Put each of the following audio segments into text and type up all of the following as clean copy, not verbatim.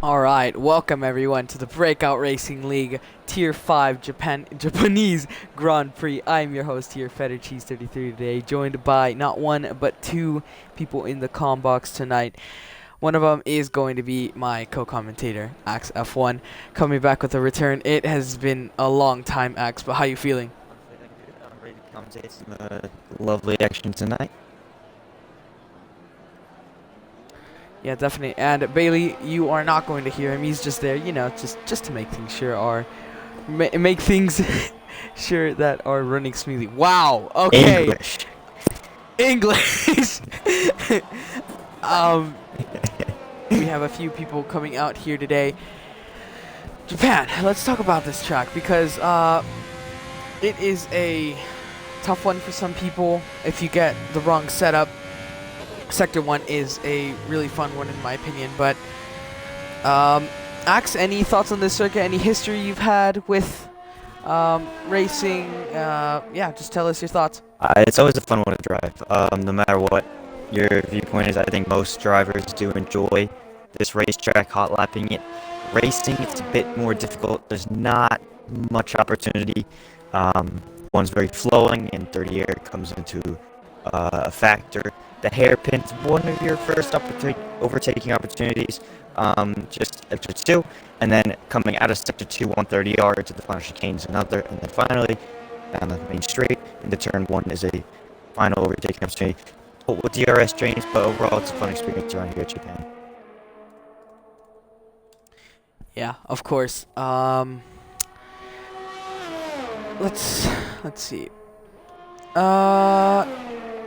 Alright, welcome everyone to the Breakout Racing League Tier 5 Japanese Grand Prix. I'm your host here, Feather Cheese 33 today, joined by not one but two people in the comm box tonight. One of them is going to be my co-commentator, Axe F1, coming back with a return. It has been a long time, Axe, but how you feeling? I'm feeling good. I'm ready to commentate some lovely action tonight. Yeah, definitely. And Bailey, you are not going to hear him. He's just there, just to make things make things sure that are running smoothly. Wow. Okay. English. We have a few people coming out here today. Japan. Let's talk about this track because it is a tough one for some people if you get the wrong setup. Sector 1 is a really fun one in my opinion, but Axe, any thoughts on this circuit? Any history you've had with racing? Yeah, just tell us your thoughts. It's always a fun one to drive. No matter what your viewpoint is, I think most drivers do enjoy this racetrack, hot lapping it. Racing, it's a bit more difficult. There's not much opportunity. One's very flowing, and 30 air comes into a factor. The hairpin's one of your first overtaking opportunities, just sector 2, and then coming out of sector 2, 130R to the final chicane is another, and then finally down the main straight into turn 1 is a final overtaking opportunity. But with DRS drains, but overall it's a fun experience around here at Japan. Yeah, of course. Let's see.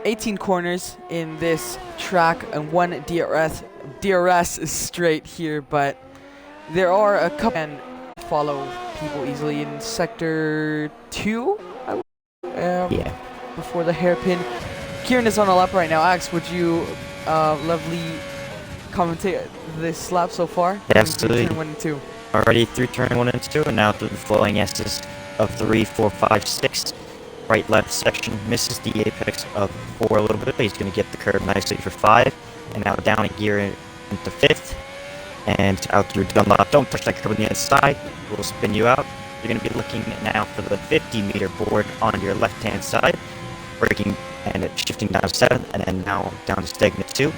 18 corners in this track and one DRS is straight here, but there are a couple and follow people easily in sector 2. Yeah. Before the hairpin. Kieran is on a lap right now. Axe, would you lovely commentate this lap so far? Absolutely. Turn 1 and 2. Already through turn 1 and 2, and now through the flowing S's of 3, 4, 5, 6. Right left section misses the apex of 4 a little bit, but he's going to get the curve nicely for 5, and now down a gear into 5th, and out through Dunlop. Don't touch that curve on the inside, it will spin you out. You're going to be looking now for the 50-meter board on your left-hand side, braking and shifting down to 7th, and then now down to stagnant 2.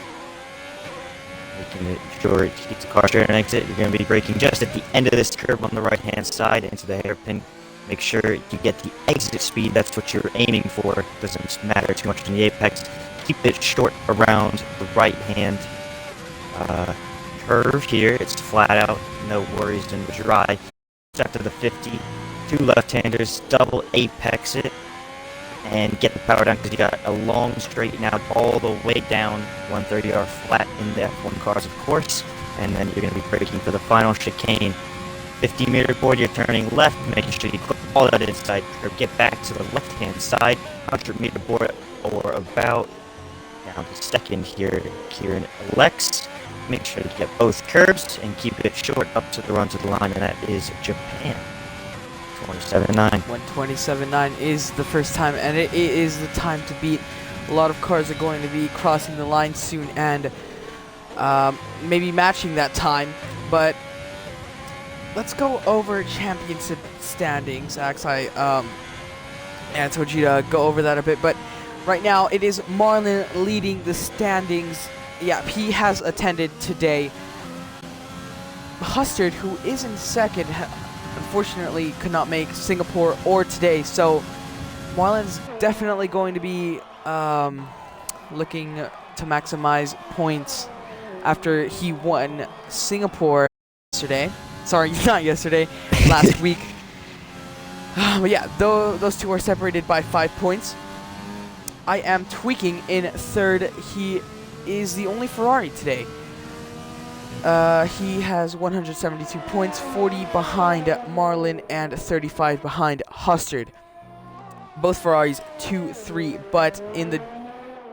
Making sure to keep the car straight and exit. You're going to be braking just at the end of this curve on the right-hand side into the hairpin. Make sure you get the exit speed, that's what you're aiming for. Doesn't matter too much in the apex. Keep it short around the right hand curve here. It's flat out, no worries in the dry. After the 50, two left-handers, double apex it, and get the power down because you got a long straight now all the way down 130R flat in the F1 cars, of course. And then you're going to be braking for the final chicane. 50-meter board, you're turning left, making sure you clip all that inside curve. Get back to the left-hand side, 100-meter board, or about down to second here, Kieran Lex. Make sure to get both curves and keep it short up to the run to the line, and that is Japan. 27.9. 127.9 is the first time, and it is the time to beat. A lot of cars are going to be crossing the line soon and maybe matching that time, but let's go over championship standings. Axe, I told you to go over that a bit, but right now it is Marlon leading the standings. Yeah, he has attended today. Hustard, who is in second, unfortunately could not make Singapore or today, so Marlon's definitely going to be looking to maximize points after he won Singapore yesterday. Sorry, not yesterday, last week. But yeah, those two are separated by 5 points. I am tweaking in third. He is the only Ferrari today. He has 172 points, 40 behind Marlon and 35 behind Hustard. Both Ferraris 2-3, but in the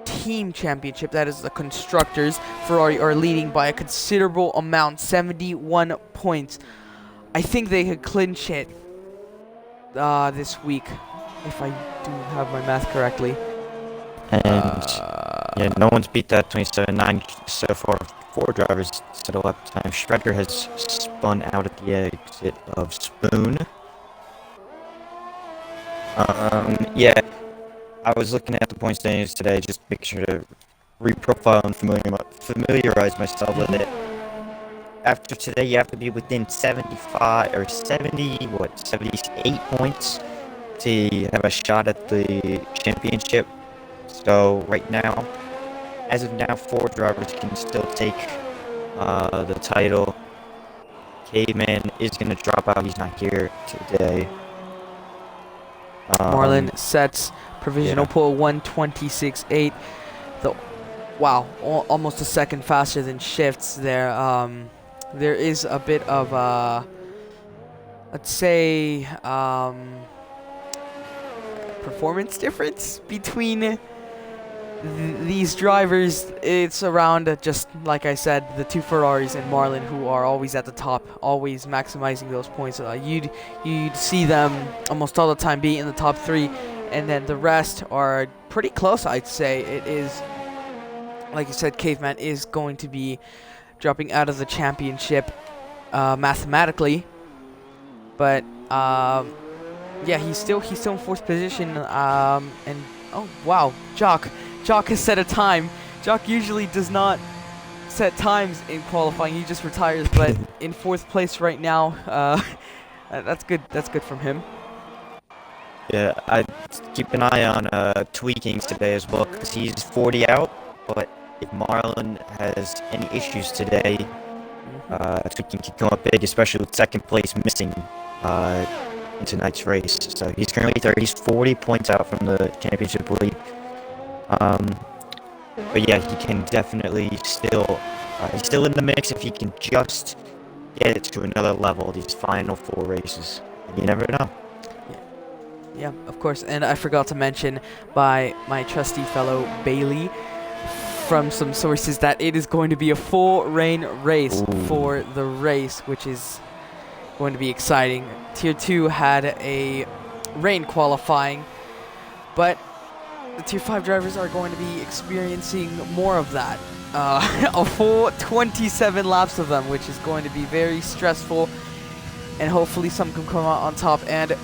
team championship, that is the constructors, Ferrari are leading by a considerable amount, 71 points. I think they could clinch it this week, if I do have my math correctly. And yeah, no one's beat that 27.9 so far. 4 drivers settle up time. Shredder has spun out at the exit of Spoon. Yeah, I was looking at the point standings today, just make sure to reprofile and familiarize myself with it. After today, you have to be within 75 or 78 points to have a shot at the championship. So right now, as of now, 4 drivers can still take the title. Caveman is going to drop out. He's not here today. Marlin sets provisional pole 1:26.8. Wow, almost a second faster than Shifts there. There is a bit of let's say performance difference between these drivers. It's around, just like I said, the 2 Ferraris and Marlin, who are always at the top, always maximizing those points. You'd see them almost all the time be in the top 3, and then the rest are pretty close, I'd say. It is, like you said, Caveman is going to be dropping out of the championship mathematically, but yeah, he's still in 4th position. And oh wow, Jock has set a time. Jock usually does not set times in qualifying; he just retires. But in 4th place right now, that's good. That's good from him. Yeah, I keep an eye on tweakings today as well, because he's 40 out. But if Marlin has any issues today, tweaking can come up big, especially with 2nd place missing in tonight's race. So he's currently 3rd. He's 40 points out from the championship lead. But yeah, he can definitely still, he's still in the mix if he can just get it to another level, these final 4 races. You never know. Yeah, of course. And I forgot to mention by my trusty fellow Bailey from some sources that it is going to be a full rain race for the race, which is going to be exciting. Tier 2 had a rain qualifying, but the Tier 5 drivers are going to be experiencing more of that. A full 27 laps of them, which is going to be very stressful, and hopefully some can come out on top. And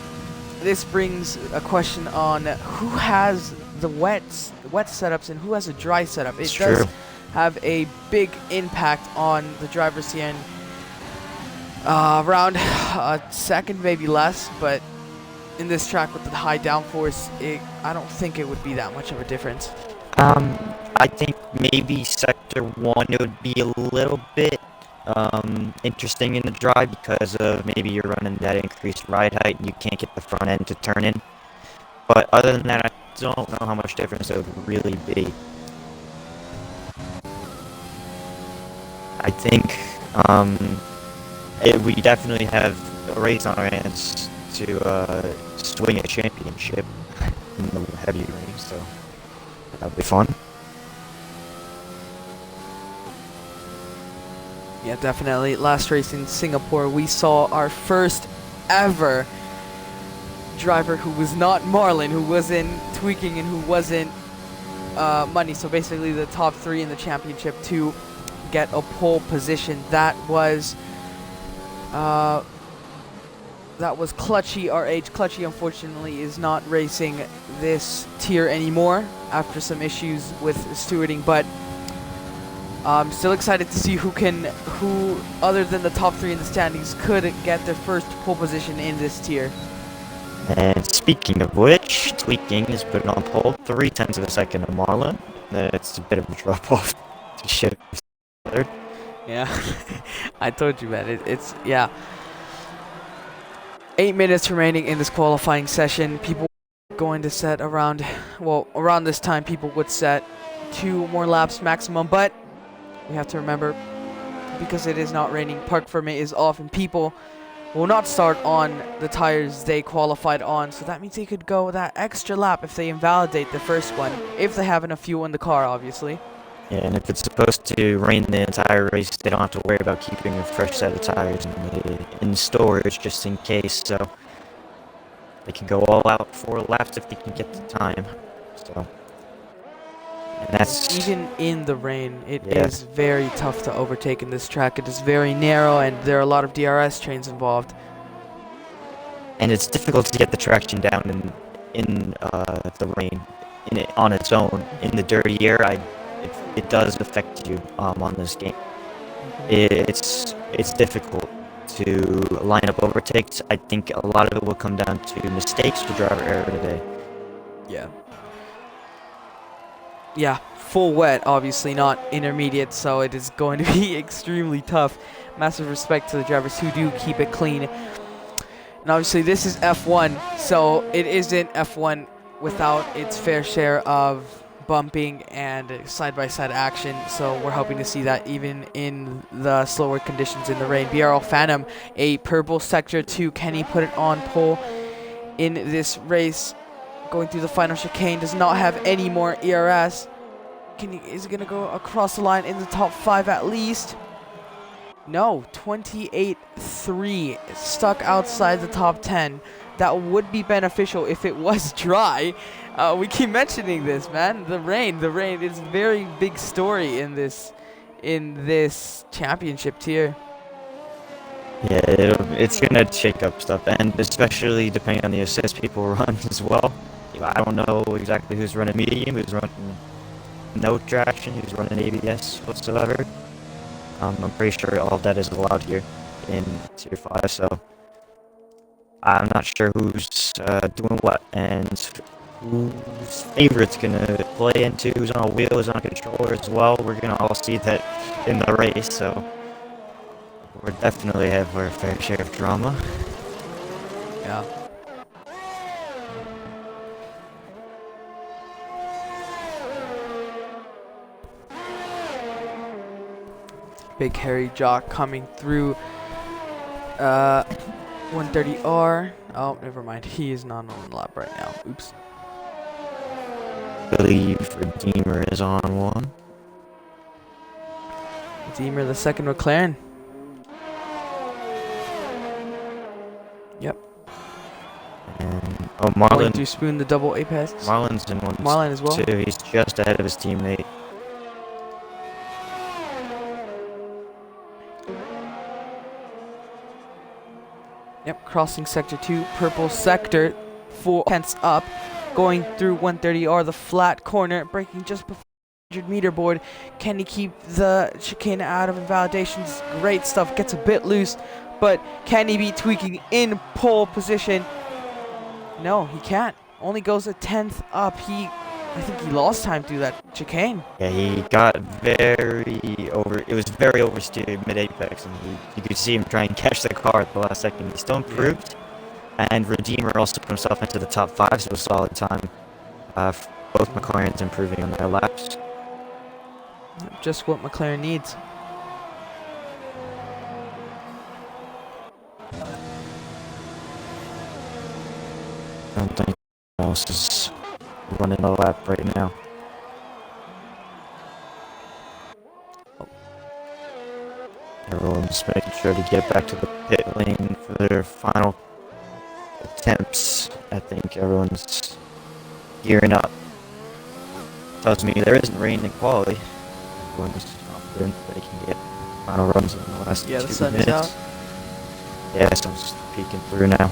this brings a question on who has the wet setups and who has a dry setup. It does have a big impact on the drivers here, and around a second, maybe less, but in this track with the high downforce, I don't think it would be that much of a difference. I think maybe Sector 1 it would be a little bit interesting in the dry, because of maybe you're running that increased ride height and you can't get the front end to turn in. But other than that, I don't know how much difference it would really be. I think we definitely have a race on our hands to swing a championship in the heavy race, so that'll be fun. Yeah, definitely. Last race in Singapore, we saw our first ever driver who was not Marlin, who wasn't tweaking, and who wasn't Money. So basically the top 3 in the championship to get a pole position. That was Clutchy RH. Clutchy unfortunately is not racing this tier anymore after some issues with stewarding, but I'm still excited to see who other than the top 3 in the standings could get their first pole position in this tier. And speaking of which, tweaking is put on pole 3/10 of a second of Marlin. It's a bit of a drop off to shit. Yeah, I told you, man. It's yeah. 8 minutes remaining in this qualifying session. People going to set around this time. People would set 2 more laps maximum, but we have to remember, because it is not raining, parc fermé is off, and people will not start on the tires they qualified on. So that means they could go that extra lap if they invalidate the first one, if they have enough fuel in the car, obviously. Yeah, and if it's supposed to rain the entire race, they don't have to worry about keeping a fresh set of tires in storage just in case. So they can go all out 4 laps if they can get the time. So And that's Even in the rain, it Yeah. is very tough to overtake in this track. It is very narrow, and there are a lot of DRS trains involved. and it's difficult to get the traction down in the rain on its own. In the dirty air, it does affect you on this game. It's difficult to line up overtakes. I think a lot of it will come down to mistakes or driver error today. Yeah. Yeah, full wet, obviously not intermediate, so it is going to be extremely tough. Massive respect to the drivers who do keep it clean. And obviously this is F1, so it isn't F1 without its fair share of bumping and side-by-side action, so we're hoping to see that even in the slower conditions in the rain. BRL Phantom, a purple sector 2. Can he put it on pole in this race? Going through the final chicane, does not have any more ERS. Is he gonna go across the line in the top 5 at least? No, 28.3, stuck outside the top 10. That would be beneficial if it was dry. We keep mentioning this, man. The rain is a very big story in this championship tier. Yeah, it's gonna shake up stuff, and especially depending on the assist people run as well. I don't know exactly who's running medium, who's running no traction, who's running ABS whatsoever. I'm pretty sure all of that is allowed here in Tier 5, so I'm not sure who's doing what and whose favorite's gonna play into, who's on a wheel, who's on a controller as well. We're gonna all see that in the race, so we definitely have our fair share of drama. Yeah. Big hairy jock coming through 130R. Oh, never mind. He is not on the lap right now. Oops. I believe Redeemer is on one. Redeemer, the second McLaren. Yep. And Going Marlon. through Spoon, the double apex. Marlon's in one. Marlon as well. Too. He's just ahead of his teammate. Yep, crossing sector 2, purple sector, 4 tenths up, going through 130R, the flat corner, braking just before the 100-meter board. Can he keep the chicane out of invalidations? Great stuff, gets a bit loose, but can he be tweaking in pole position? No, he can't. Only goes a 10th up. I think he lost time through that chicane. Yeah, he got it was very oversteered mid-apex, and you could see him try and catch the car at the last second. He still improved, and Redeemer also put himself into the top 5, so a solid time. Both McLarens improving on their laps. Just what McLaren needs. I don't think anyone else is running a lap right now. Everyone's making sure to get back to the pit lane for their final attempts. I think everyone's gearing up. Tells me there isn't rain in quality. Everyone's confident they can get final runs in the last 2 Yeah, the sun minutes. is out. Yeah, sun's peeking through now.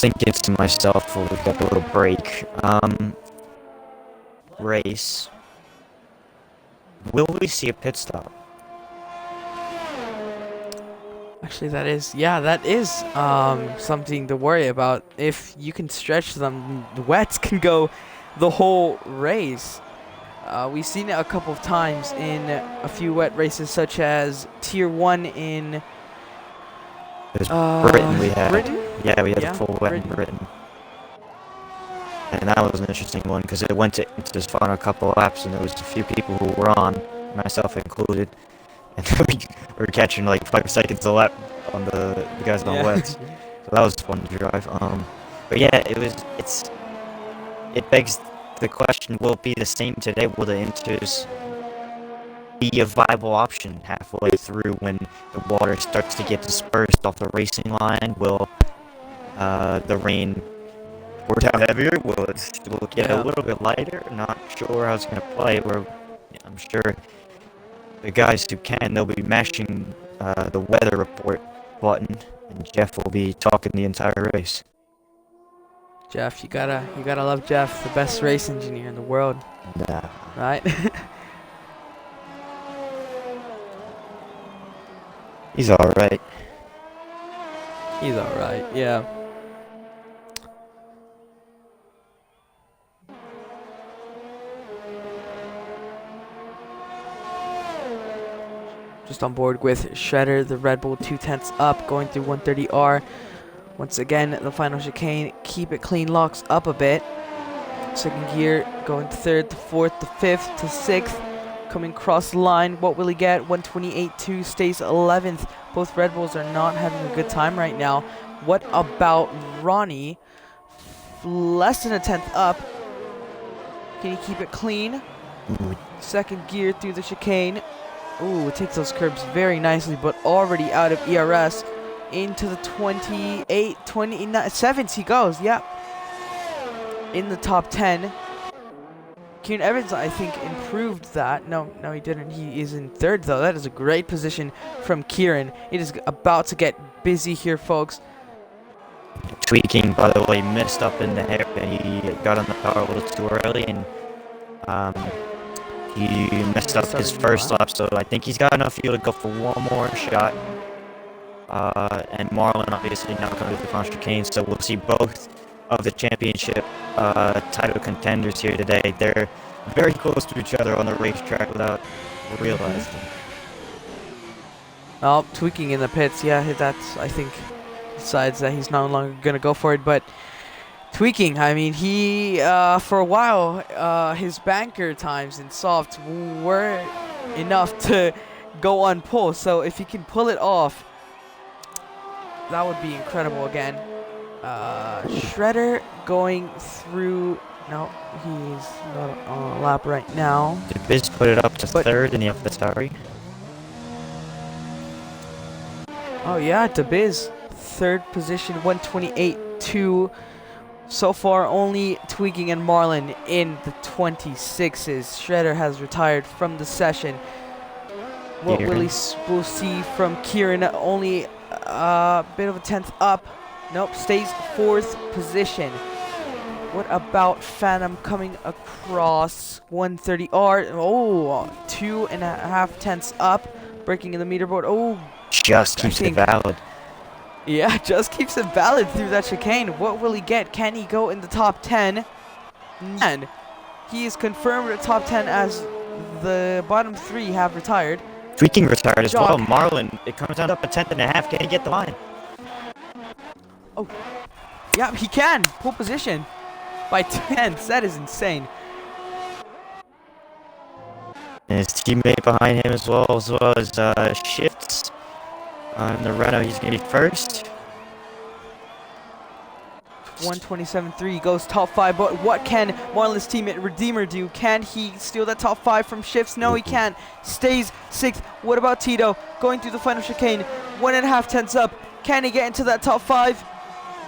Thinking to myself, well, we've got a little break. Race. Will we see a pit stop? Actually, that is something to worry about. If you can stretch them, the wets can go the whole race. We've seen it a couple of times in a few wet races, such as Tier 1 in Britain we had. Britain? Yeah, we had Yeah, a full wet in Britain. And that was an interesting one because it went into this final couple of laps, and there was a few people who were on, myself included, and we were catching like 5 seconds a lap on the guys on wets. So that was fun to drive. But yeah, it begs the question: will it be the same today? Will the Inters be a viable option halfway through when the water starts to get dispersed off the racing line? Will the rain pour down heavier? Will it get a little bit lighter? Not sure how it's going to play. I'm sure the guys who can, they'll be mashing the weather report button, and Jeff will be talking the entire race. Jeff, you gotta love Jeff, the best race engineer in the world. Nah. Right? He's alright. He's alright, yeah. Just on board with Shredder, the Red Bull 2/10 up, going through 130R. Once again, the final chicane, keep it clean, locks up a bit. Second gear, going to third, to fourth, to fifth, to sixth. Coming across the line, what will he get? 128.2, stays 11th. Both Red Bulls are not having a good time right now. What about Ronnie? Less than a 10th up. Can he keep it clean? Second gear through the chicane. Ooh, it takes those curbs very nicely, but already out of ERS. Into the 28, 27th he goes, yeah. In the top 10. Kieran Evans, I think, improved that. No, he didn't. He is in third, though. That is a great position from Kieran. It is about to get busy here, folks. Tweaking, by the way, missed up in the hairpin. He got on the power a little too early, and he messed up his first lap, so I think he's got enough fuel to go for one more shot. And Marlon obviously now coming to the final chicane, so we'll see both of the championship title contenders here today. They're very close to each other on the racetrack without realizing. Oh, tweaking in the pits. Yeah, that's, I think, decides that he's no longer going to go for it. But tweaking, I mean, he, for a while, his banker times in soft were enough to go on pole. So if he can pull it off, that would be incredible again. Shredder going through. No, he's not on a lap right now. Did Biz put it up to third in the AlphaTauri? Oh yeah, DeBiz, third position, 128.2. So far, only Tweaking and Marlon in the 26s. Shredder has retired from the session. What will we'll see from Kieran? Only a bit of a 10th up. Nope, stays 4th position. What about Phantom coming across 130R? Oh, 2.5 tenths up, breaking in the meterboard. Oh, just keeps it valid. Yeah, just keeps it valid through that chicane. What will he get? Can he go in the top 10? And he is confirmed at top 10 as the bottom 3 have retired. Tweaking retired as well. Marlon, it comes down up a 10.5. Can he get the line? Oh, yeah, he can. Pole position by 10ths. That is insane. And his teammate behind him as well as Shifts. On the Renault, he's going to be first. 127.3 goes top 5, but what can Marlon's teammate Redeemer do? Can he steal that top 5 from Shifts? No, he can't. Stays 6th. What about Tito? Going through the final chicane, 1.5 tenths up. Can he get into that top 5?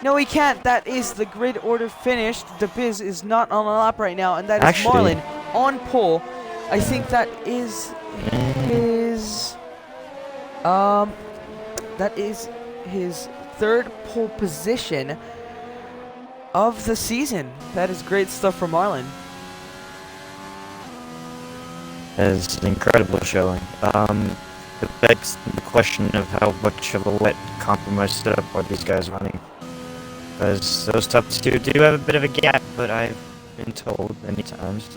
No, he can't. That is the grid order finished. The Biz is not on a lap right now, and that is Marlon on pole. I think that is his third pole position of the season. That is great stuff for Marlon. That is an incredible showing. It begs the question of how much of a wet compromise setup are these guys running. Because those top 2 do have a bit of a gap, but I've been told many times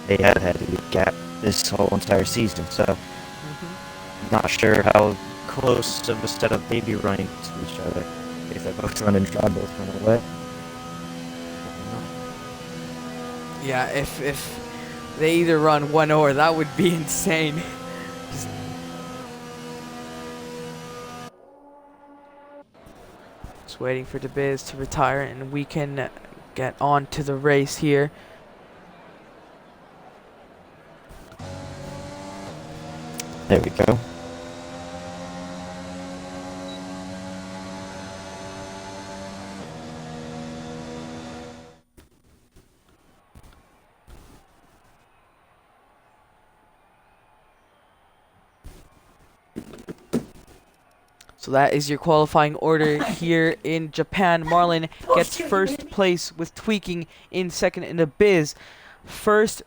they have had a gap this whole entire season, so I'm not sure how close of a setup they'd be running to each other if they both run and try both run away. Yeah, if they either run 1 or, that would be insane. Just waiting for DeBiz to retire, and we can get on to the race here. There we go. So that is your qualifying order here in Japan. Marlon gets first place with tweaking in second in the biz. Second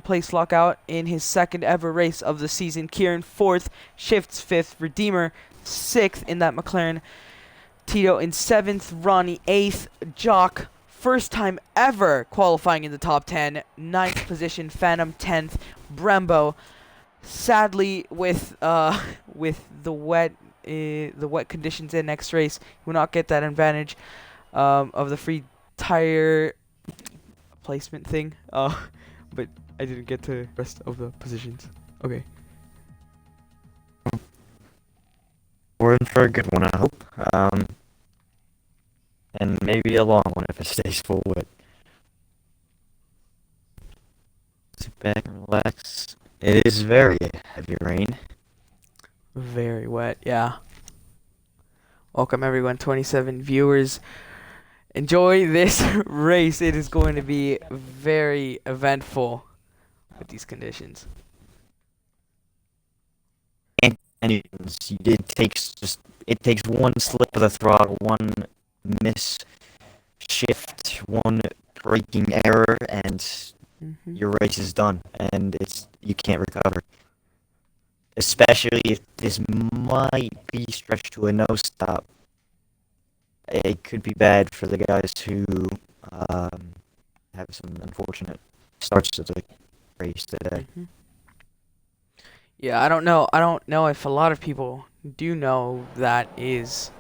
place lockout in his second ever race of the season. Kieran fourth, Shifts fifth, Redeemer sixth in that McLaren. Tito in seventh, Ronnie eighth, Jock first time ever qualifying in the top 10. Ninth position, Phantom 10th, Brembo. Sadly, with the wet conditions in next race, he will not get that advantage of the free tire placement thing. But I didn't get to the rest of the positions. Okay. We're in for a good one, I hope. And maybe a long one if it stays full wet. Sit back and relax. It is very heavy rain. Very wet, yeah. Welcome everyone, 27 viewers. Enjoy this race. It is going to be very eventful with these conditions. And it takes one slip of the throttle, one miss shift, one braking error, and your race is done, and you can't recover. Especially if this might be stretched to a no stop. It could be bad for the guys who have some unfortunate starts to the race today. Yeah, I don't know if a lot of people do know that is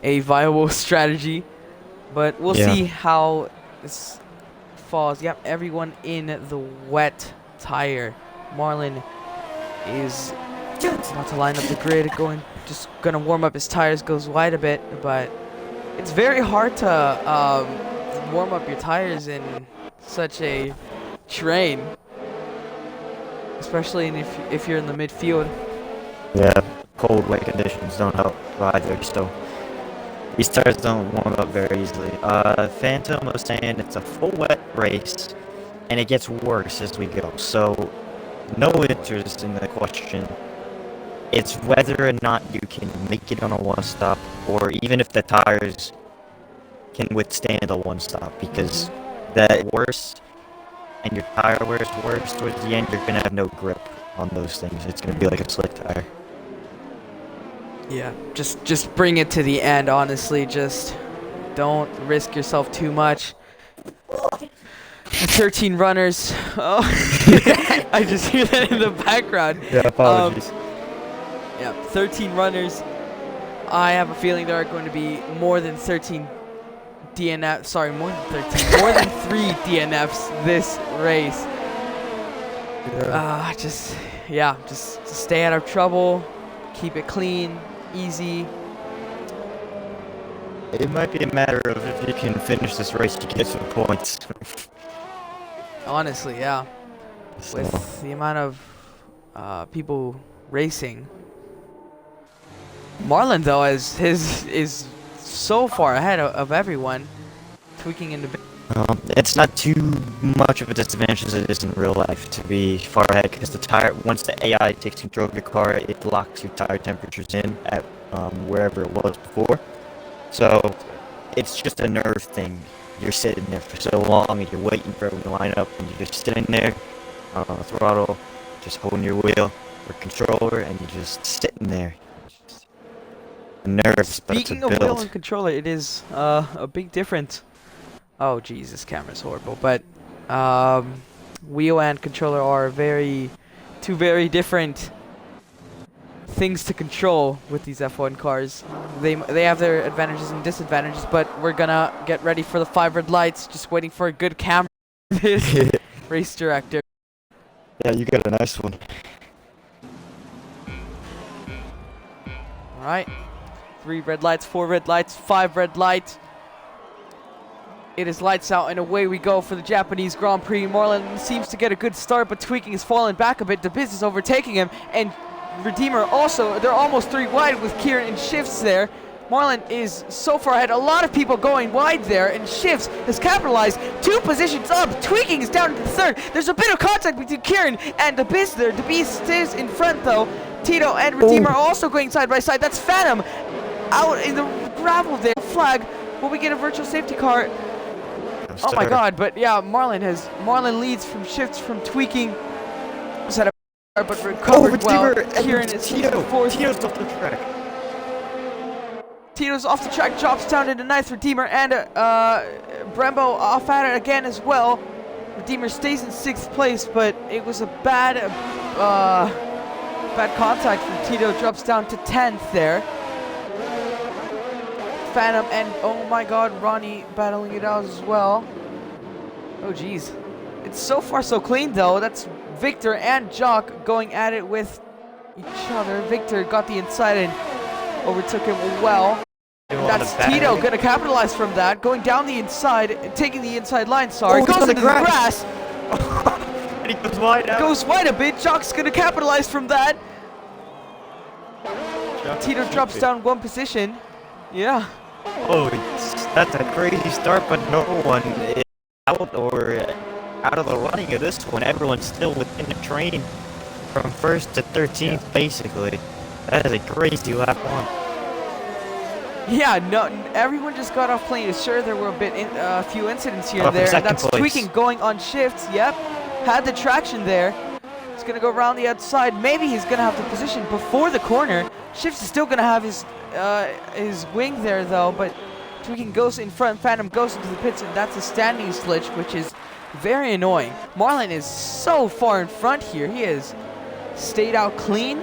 a viable strategy, but we'll see how this falls. Yep, everyone in the wet tire. Marlon is about to line up the grid, just gonna warm up his tires, goes wide a bit, but it's very hard to warm up your tires in such a terrain, especially if you're in the midfield. Yeah, cold, wet conditions don't help either, so these tires don't warm up very easily. Phantom was saying it's a full wet race, and it gets worse as we go, so no interest in the question. It's whether or not you can make it on a one-stop, or even if the tires can withstand a one-stop, because that worse, and your tire wears worse towards the end, you're going to have no grip on those things. It's going to be like a slick tire. Yeah, just bring it to the end, honestly. Just don't risk yourself too much. 13 runners. Oh, I just hear that in the background. Yeah, apologies. Yeah, 13 runners. I have a feeling there are going to be more than 13 DNFs. Sorry, more than 13. More than 3 DNFs this race. Just stay out of trouble. Keep it clean, easy. It might be a matter of if you can finish this race to get some points. Honestly, yeah. So. With the amount of people racing. Marlon, though, is so far ahead of everyone, tweaking into. It's not too much of a disadvantage as it is in real life to be far ahead, because the tire, once the AI takes control of your car, it locks your tire temperatures in at wherever it was before. So it's just a nerve thing. You're sitting there for so long, and you're waiting for everyone to line up, and you're just sitting there on the throttle, just holding your wheel or controller, and you're just sitting there. Nerves. Speaking of wheel and controller, it is a big difference. Oh, jeez, this camera's horrible. But wheel and controller are two very different things to control with these F1 cars. They have their advantages and disadvantages, but we're gonna get ready for the 5 red lights. Just waiting for a good camera. This race director. Yeah, you got a nice one. All right. 3 red lights, 4 red lights, 5 red lights. It is lights out and away we go for the Japanese Grand Prix. Marlon seems to get a good start, but Tweaking has fallen back a bit. DeBiz is overtaking him, and Redeemer also. They're almost 3 wide with Kieran and Shifts there. Marlon is so far ahead. A lot of people going wide there, and Shifts has capitalized. 2 positions up. Tweaking is down to the 3rd. There's a bit of contact between Kieran and DeBiz there. DeBiz stays in front though. Tito and Redeemer also going side by side. That's Phantom out in the gravel there. Flag. Will we get a virtual safety car? Oh my god, but yeah, Marlon leads from Shifts from Tweaking. Set up, but recovered well. Kieran is Tito. 4th. Tito's off the track. Tito's off the track, drops down into 9th. Redeemer and Brembo off at it again as well. Redeemer stays in 6th place, but it was a bad contact from Tito. Drops down to 10th there. Phantom and oh my god, Ronnie battling it out as well. Oh geez. It's so far so clean though. That's Victor and Jock going at it with each other. Victor got the inside and overtook him well. That's Tito gonna capitalize from that. Going down the inside, taking the inside line, sorry. Oh, goes into the grass. And he goes wide out. Goes wide a bit. Jock's gonna capitalize from that. Tito drops down 1 position. Yeah. Oh, that's a crazy start, but no one is out or out of the running of this one. Everyone's still within the train from 1st to 13th, basically. That is a crazy lap 1. Yeah, no, everyone just got off playing. Sure, there were a few incidents here and there. That's Tweaking going on Shifts. Yep, had the traction there. He's gonna go around the outside. Maybe he's gonna have the position before the corner. Shifts is still gonna have his wing there though, but Tweaking goes in front. Phantom goes into the pits, and that's a standing glitch, which is very annoying. Marlon is so far in front here. He has stayed out clean.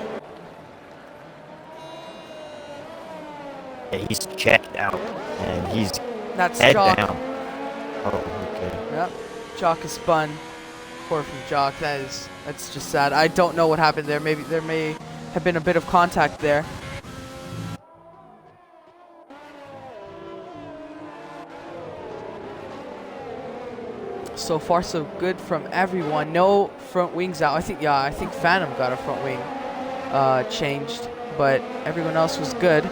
Yeah, he's checked out, and he's That's head Jock. down. Oh, okay. Yep, Jock is spun. Poor from Jock. That's just sad. I don't know what happened there. Maybe there may have been a bit of contact there. So far so good from everyone. No front wings out. I think Phantom got a front wing changed, but everyone else was good.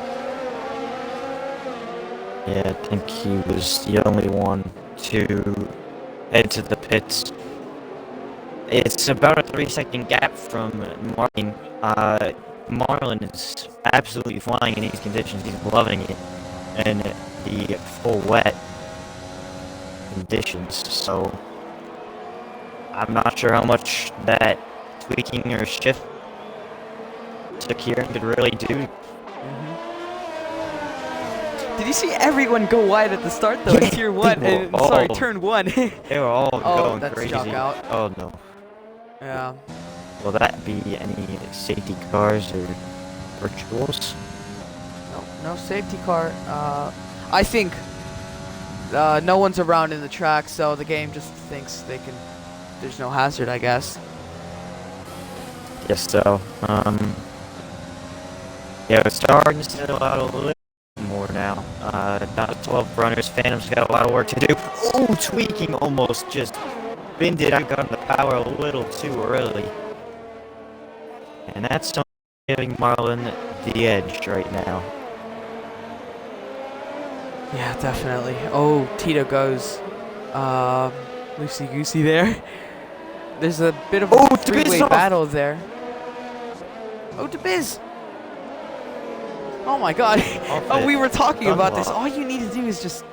Yeah, I think he was the only one to head to the pits. It's about a 3-second gap from Martin. Marlon is absolutely flying in these conditions. He's loving it. And the full wet conditions, so I'm not sure how much that tweaking or shift to Kieran could really do. Did you see everyone go wide at the start though? In Tier 1, turn 1. They were all going that's crazy. Jock out. Oh no. Yeah. Will that be any safety cars or virtuals? No safety car. I think no one's around in the track, so the game just thinks there's no hazard, I guess. Yes, so. Yeah, it's starting to settle out a little more now. Not 12 runners. Phantom's got a lot of work to do. Oh, tweaking almost just binned it. I got the power a little too early. And that's giving Marlon the edge right now. Yeah, definitely. Oh, Tito goes loosey-goosey there. There's a bit of a three-way battle there. Oh, DeBiz! Oh my god. Oh, we were talking about this. All you need to do is just,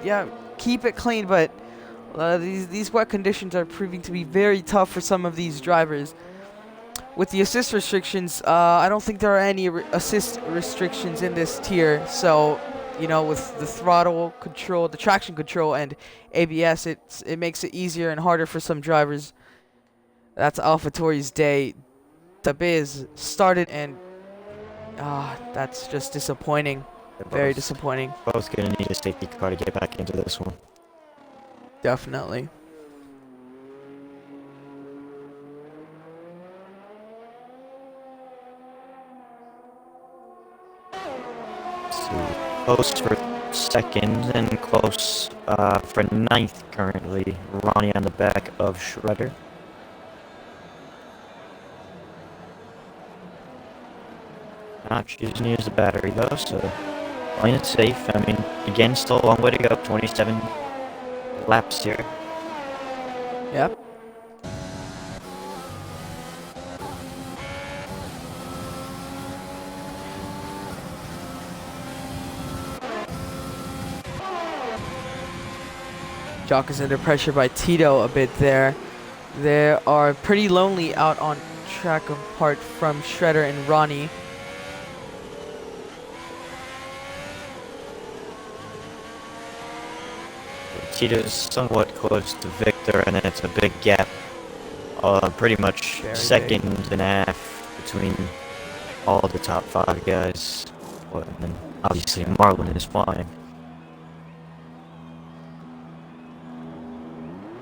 keep it clean, but these wet conditions are proving to be very tough for some of these drivers. With the assist restrictions, I don't think there are any assist restrictions in this tier, so, you know, with the throttle control, the traction control, and ABS, it makes it easier and harder for some drivers. That's AlphaTauri's day. DeBiz started, and that's just disappointing. Very disappointing. Both gonna need a safety car to get back into this one. Definitely. see. Close for second and close for ninth currently. Ronnie on the back of Shredder. Not choosing to use the battery though, so playing it safe. I mean, again, still a long way to go. 27 laps here. Yep. Jock is under pressure by Tito a bit there. They are pretty lonely out on track apart from Shredder and Ronnie. Tito's somewhat close to Victor, and then it's a big gap. Pretty much Very second and a half between all the top 5 guys. Well, and then obviously Marlon is flying.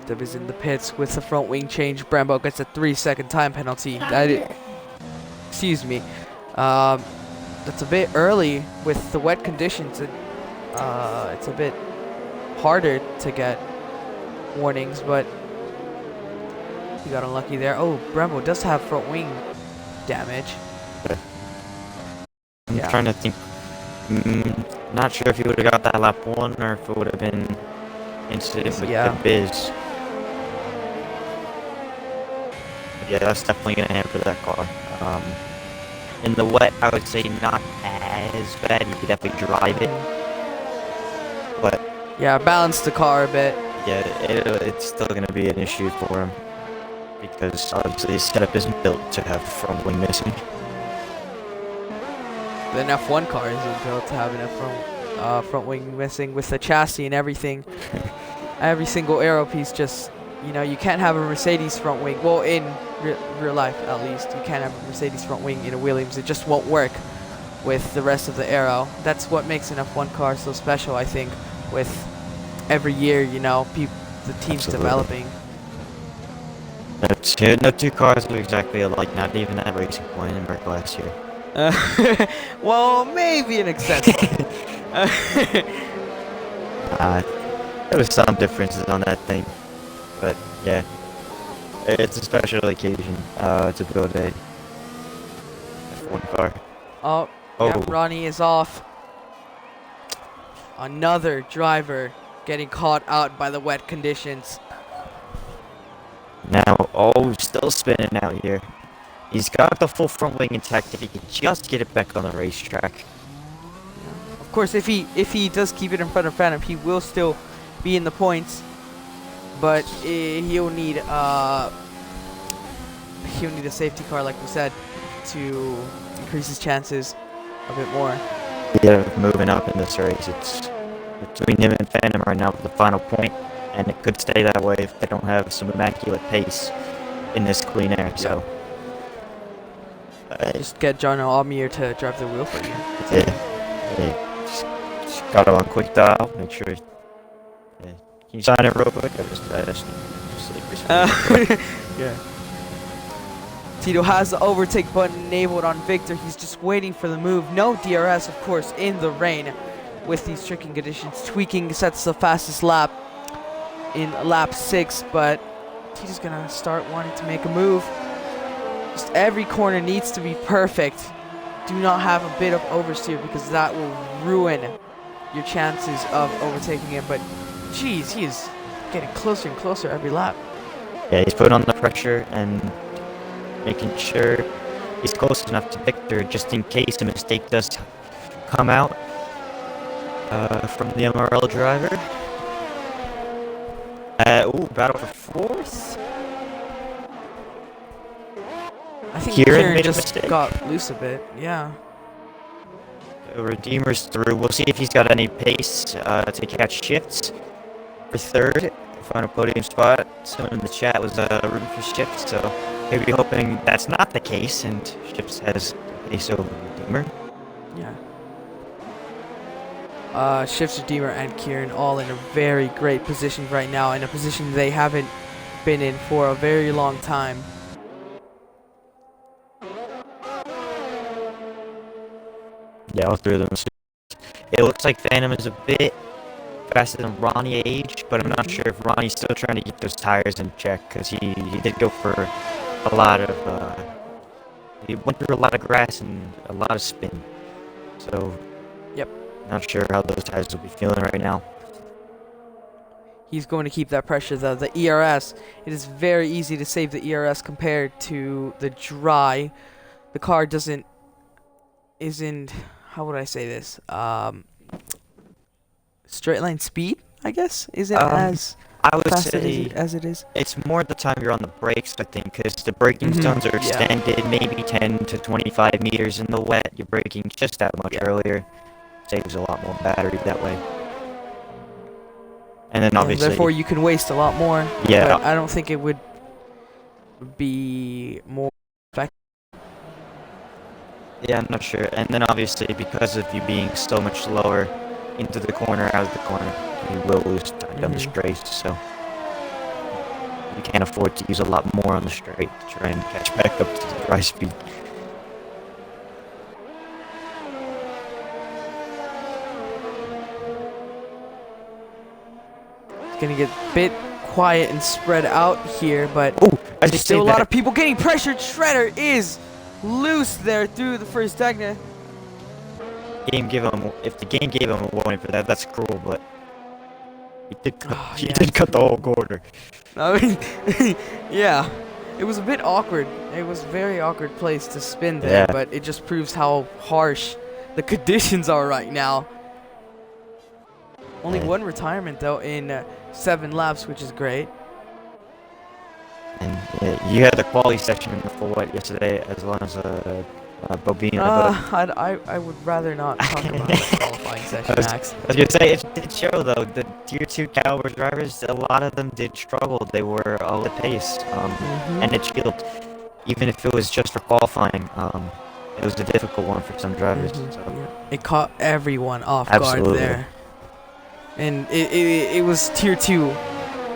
Dub is in the pits with the front wing change. Brembo gets a 3-second time penalty. Excuse me. That's a bit early with the wet conditions. It's a bit harder to get warnings, but he got unlucky there. Oh, Brembo does have front wing damage. I'm trying to think. Not sure if he would have got that lap 1 or if it would have been incident with the Biz. Yeah, that's definitely going to hamper that car. In the wet, I would say not as bad. You could definitely drive it. But yeah, balance the car a bit. Yeah, it's still going to be an issue for him. Because obviously his setup isn't built to have front wing missing. The F1 car isn't built to have an front wing missing with the chassis and everything. Every single aero piece just, you know, you can't have a Mercedes front wing. Well, in real life at least, you can't have a Mercedes front wing in a Williams. It just won't work with the rest of the aero. That's what makes an F1 car so special, I think, with every year, you know, the team's developing. No two cars are exactly alike, not even at Racing Point in Merck last year. Well, maybe an exception. There was some differences on that thing, but yeah, it's a special occasion to build a F1 car. Oh, yeah, Ronnie is off. Another driver getting caught out by the wet conditions. Now, still spinning out here. He's got the full front wing intact if he can just get it back on the racetrack. Of course, if he does keep it in front of Phantom, he will still be in the points. But he'll need a safety car, like we said, to increase his chances a bit more. Yeah, moving up in this race, it's between him and Phantom right now for the final point, and it could stay that way if they don't have some immaculate pace in this clean air. Yep. So just get John Almier to drive the wheel for you. Yeah. Just got it on quick dial. Make sure. Can you sign it real quick? I just yeah. Tito has the overtake button enabled on Victor. He's just waiting for the move. No DRS, of course, in the rain with these tricking conditions. Tweaking sets the fastest lap in lap 6, but Tito's gonna start wanting to make a move. Just every corner needs to be perfect. Do not have a bit of oversteer because that will ruin your chances of overtaking him. But geez, he is getting closer and closer every lap. Yeah, he's putting on the pressure and making sure he's close enough to Victor just in case a mistake does come out from the MRL driver. Battle for 4th. I think Kieran just got loose a bit, yeah. Redeemer's through. We'll see if he's got any pace to catch shifts for 3rd. Final podium spot. Someone in the chat was rooting for Shifts, so maybe hoping that's not the case and Shifts has pace over Redeemer. Yeah. Shifts, Redeemer, and Kieran all in a very great position right now, in a position they haven't been in for a very long time. Yeah, all 3 of them. It looks like Phantom is a bit faster than Ronnie age, but I'm not sure if Ronnie's still trying to get those tires in check, because he did go for a lot of, he went through a lot of grass and a lot of spin. So, Yep. not sure how those tires will be feeling right now. He's going to keep that pressure though. The ERS, it is very easy to save the ERS compared to the dry. The car isn't, how would I say this? Straight line speed, I guess, isn't as I would fast say as it is. it's more the time you're on the brakes, I think, because the braking zones are extended maybe 10 to 25 meters in the wet. You're braking just that much earlier. Saves a lot more battery that way. And then obviously, therefore, you can waste a lot more. Yeah. But I don't think it would be more effective. Yeah, I'm not sure. And then obviously, because of you being so much slower into the corner, out of the corner, you will lose time down the straight. So you can't afford to use a lot more on the straight to try and catch back up to the dry speed. It's gonna get a bit quiet and spread out here, but there's still a lot of people getting pressured. Shredder is loose there through the first Dagna. If the game gave him a warning for that, that's cruel, but he did cut the whole corner. I mean, yeah, it was a bit awkward. It was a very awkward place to spin there, but it just proves how harsh the conditions are right now. Only one retirement though in 7 laps, which is great. And you had the quality section for what yesterday, as well as Bobina. I would rather not talk about the qualifying session, Max. I was gonna say, it did show though, the Tier 2 caliber drivers, a lot of them did struggle. They were all at pace, and it shielded, even if it was just for qualifying. It was a difficult one for some drivers. So. It caught everyone off guard there. And it was Tier 2,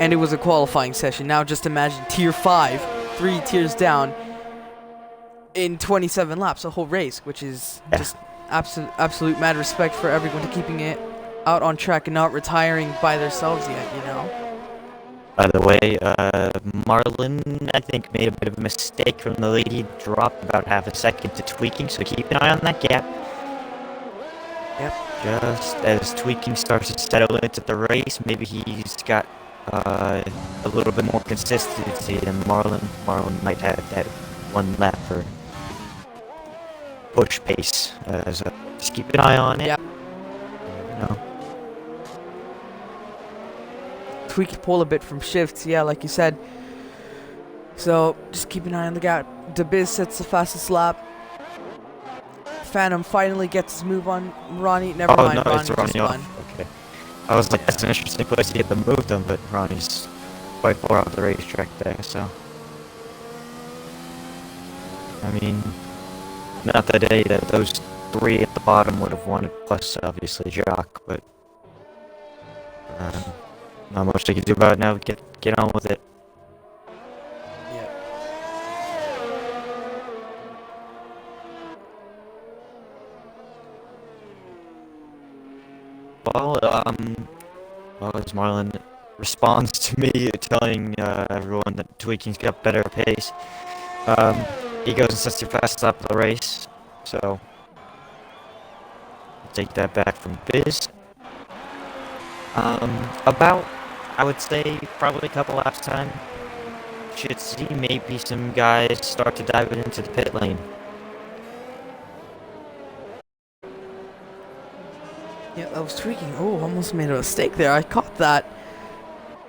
and it was a qualifying session. Now just imagine Tier 5, 3 tiers down, in 27 laps, a whole race, which is just absolute mad respect for everyone to keeping it out on track and not retiring by themselves yet, you know? By the way, Marlon, I think, made a bit of a mistake from the lead. He dropped about half a second to tweaking, so keep an eye on that gap. Yep. Just as tweaking starts to settle into the race, maybe he's got a little bit more consistency than Marlon. Marlon might have that one lap for push pace. So just keep an eye on it. Yep. No. Tweak pull a bit from shifts, yeah, like you said. So just keep an eye on the gap. DeBiz sets the fastest lap. Phantom finally gets his move on Ronnie. Never mind, no, Ronnie it's Ronnie just won. Okay. I was like, that's an interesting place to get the move done, but Ronnie's quite far off the racetrack there, so. I mean, not the day that those 3 at the bottom would have won it, plus obviously Jacques, but not much they can do about it now. Get on with it. Well, as Marlon responds to me telling everyone that tweaking's got better pace, he goes and sets the fastest lap of the race, so I'll take that back from Biz. About, I would say, probably a couple laps time, should see maybe some guys start to dive into the pit lane. Yeah, that was tweaking. Oh, almost made a mistake there. I caught that.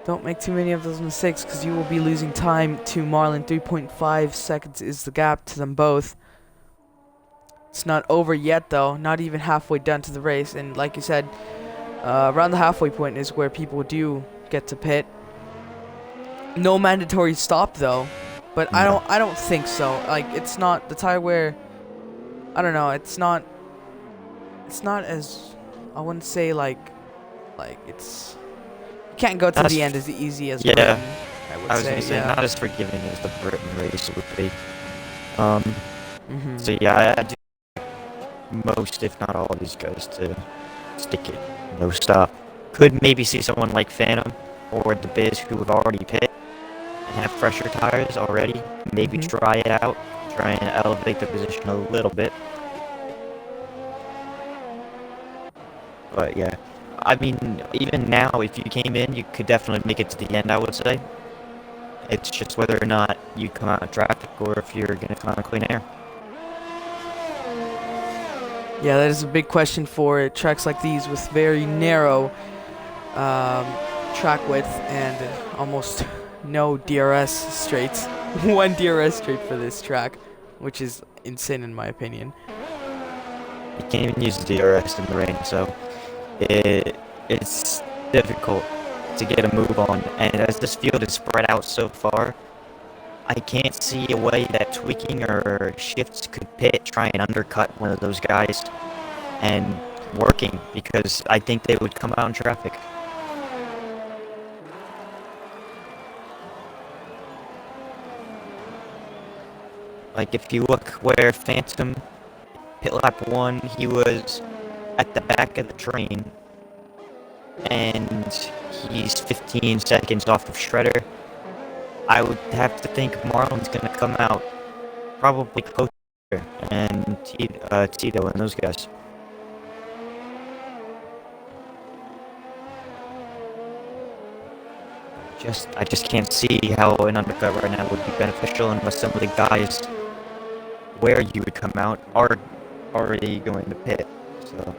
Don't make too many of those mistakes because you will be losing time to Marlon. 3.5 seconds is the gap to them both. It's not over yet, though. Not even halfway done to the race. And like you said, around the halfway point is where people do get to pit. No mandatory stop, though. But I don't think so. Like, it's not the tire wear. I don't know. It's not as, I wouldn't say like it's, you can't go to the end as easy as Britain, I was gonna say, not as forgiving as the Britain race would be. So yeah, I do most, if not all, of these guys to stick it, no stop. Could maybe see someone like Phantom or the Biz who have already pit and have fresher tires already. Maybe try it out, try and elevate the position a little bit. But yeah, I mean, even now, if you came in, you could definitely make it to the end, I would say. It's just whether or not you come out in traffic or if you're going to come out in clean air. Yeah, that is a big question for tracks like these with very narrow track width and almost no DRS straights. One DRS straight for this track, which is insane in my opinion. You can't even use the DRS in the rain, so it's difficult to get a move on. And as this field is spread out so far, I can't see a way that tweaking or shifts could pit, try and undercut one of those guys and working, because I think they would come out in traffic. Like if you look where Phantom pit lap 1, he was at the back of the train and he's 15 seconds off of Shredder. I would have to think Marlon's gonna come out probably closer, and Tito and those guys. I just can't see how an undercut right now would be beneficial unless some of the guys where you would come out are already going to pit. So.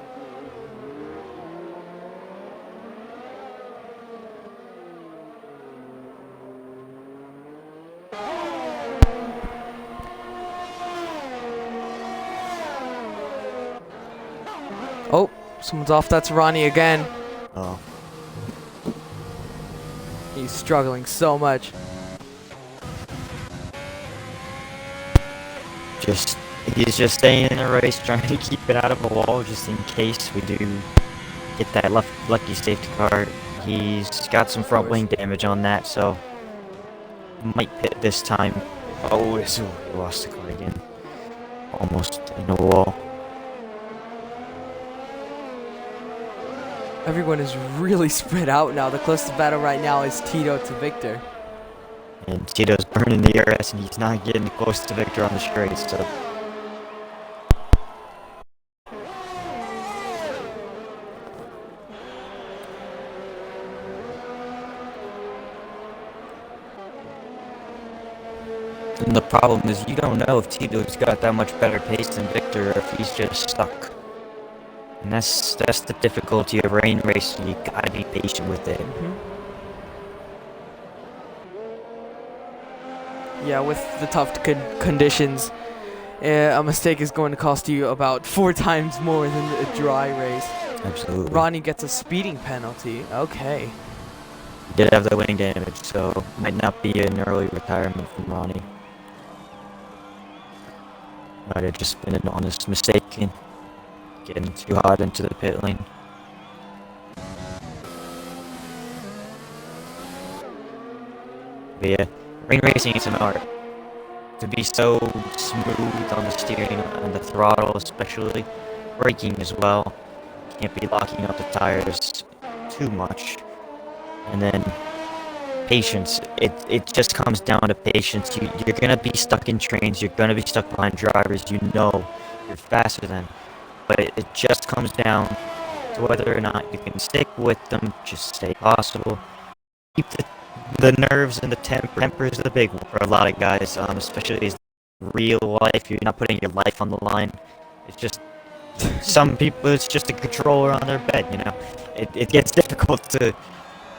Oh, someone's off. That's Ronnie again. Oh. He's struggling so much. He's just staying in the race, trying to keep it out of the wall, just in case we do get that lucky safety car. He's got some front wing damage on that, so might pit this time. Oh, he lost the car again. Almost in the wall. Everyone is really spread out now. The closest battle right now is Tito to Victor. And Tito's burning the ERS, and he's not getting close to Victor on the straights, so. And the problem is you don't know if Tito's got that much better pace than Victor, or if he's just stuck. And that's the difficulty of rain racing. You gotta be patient with it. Yeah, with the tough conditions, a mistake is going to cost you about 4 times more than a dry race. Absolutely. Ronnie gets a speeding penalty. Okay. He did have the wing damage, so might not be an early retirement from Ronnie. Might have just been an honest mistake in getting too hard into the pit lane. But yeah, rain racing is an art. To be so smooth on the steering and the throttle especially, braking as well. Can't be locking up the tires too much. And then patience. It just comes down to patience. You're gonna be stuck in trains, you're gonna be stuck behind drivers you know you're faster than. But it just comes down to whether or not you can stick with them, just stay possible. Keep the nerves and the tempers are the big one for a lot of guys, especially in real life. You're not putting your life on the line. It's just, some people, it's just a controller on their bed, you know. It gets difficult to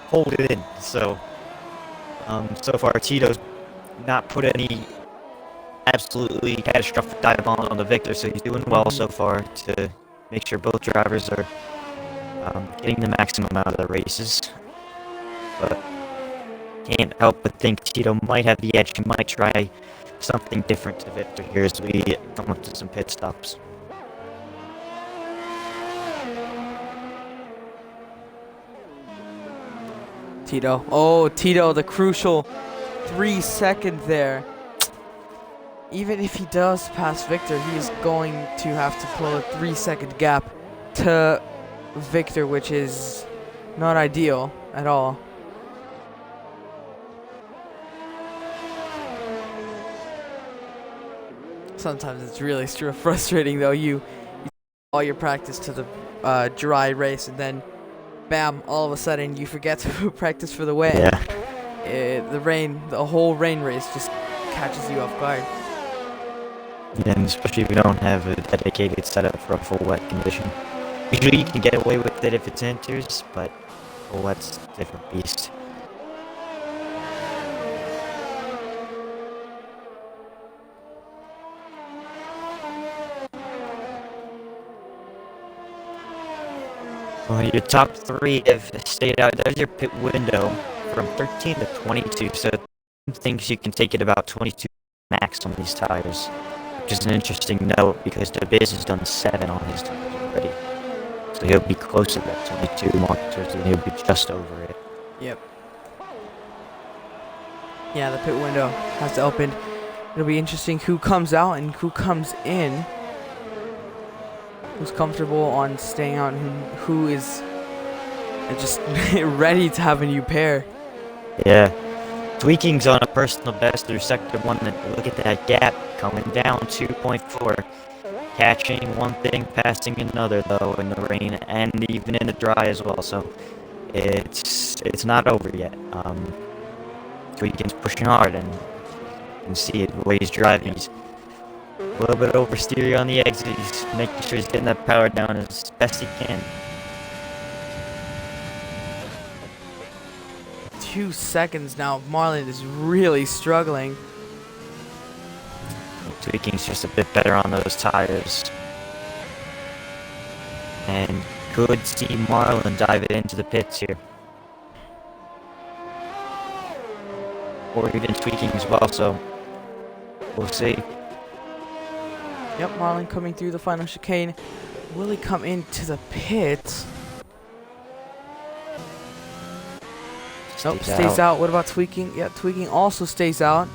hold it in. So, so far Tito's not put any absolutely catastrophic dive on the Victor, so he's doing well so far to make sure both drivers are getting the maximum out of the races. But can't help but think Tito might have the edge. He might try something different to Victor here as we come up to some pit stops. Tito. Oh, Tito, the crucial 3 second there. Even if he does pass Victor, he is going to have to pull a 3 second gap to Victor, which is not ideal at all. Sometimes it's really frustrating though. You all your practice to the dry race, and then bam, all of a sudden you forget to practice for the wet. Yeah. The whole rain race just catches you off guard. Yeah, and especially if you don't have a dedicated setup for a full wet condition. Usually you can get away with it if it's inters, but full wet's a different beast. Well, your top three have stayed out. There's your pit window from 13 to 22, so things you can take it about 22 max on these tires, which is an interesting note because the Biz has done 7 on his tires already. So he'll be close to that 22 mark, so he'll be just over it. Yep. Yeah, the pit window has to open. It'll be interesting who comes out and who comes in. Who's comfortable on staying out and who is just ready to have a new pair. Yeah. Tweaking's on a personal best through sector 1. Look at that gap coming down 2.4. Catching one thing, passing another though in the rain and even in the dry as well. So it's not over yet. Tweaking's pushing hard, and you can see it the way he's driving. He's a little bit oversteery on the exit. He's making sure he's getting that power down as best he can. 2 seconds now. Marlon is really struggling. Tweaking's just a bit better on those tires. And could see Marlon dive it into the pits here. Or even Tweaking as well, so we'll see. Yep, Marlon coming through the final chicane. Will he come into the pit? Nope, stays out. What about Tweaking? Yeah, Tweaking also stays out.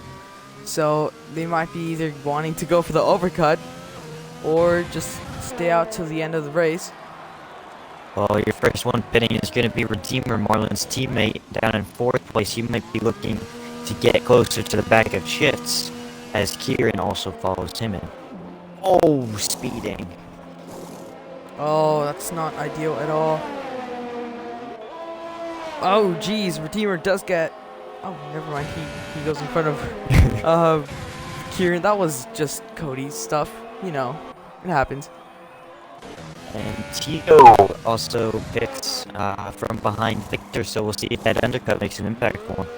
So they might be either wanting to go for the overcut or just stay out till the end of the race. Well, your first one pitting is going to be Redeemer, Marlon's teammate, down in 4th place. You might be looking to get closer to the back of shifts as Kieran also follows him in. Oh, speeding. Oh, that's not ideal at all. Oh, geez, Redeemer does get... Oh, never mind. He goes in front of Kieran. That was just Cody's stuff. You know, it happens. And Tito also picks from behind Victor, so we'll see if that undercut makes an impact for him.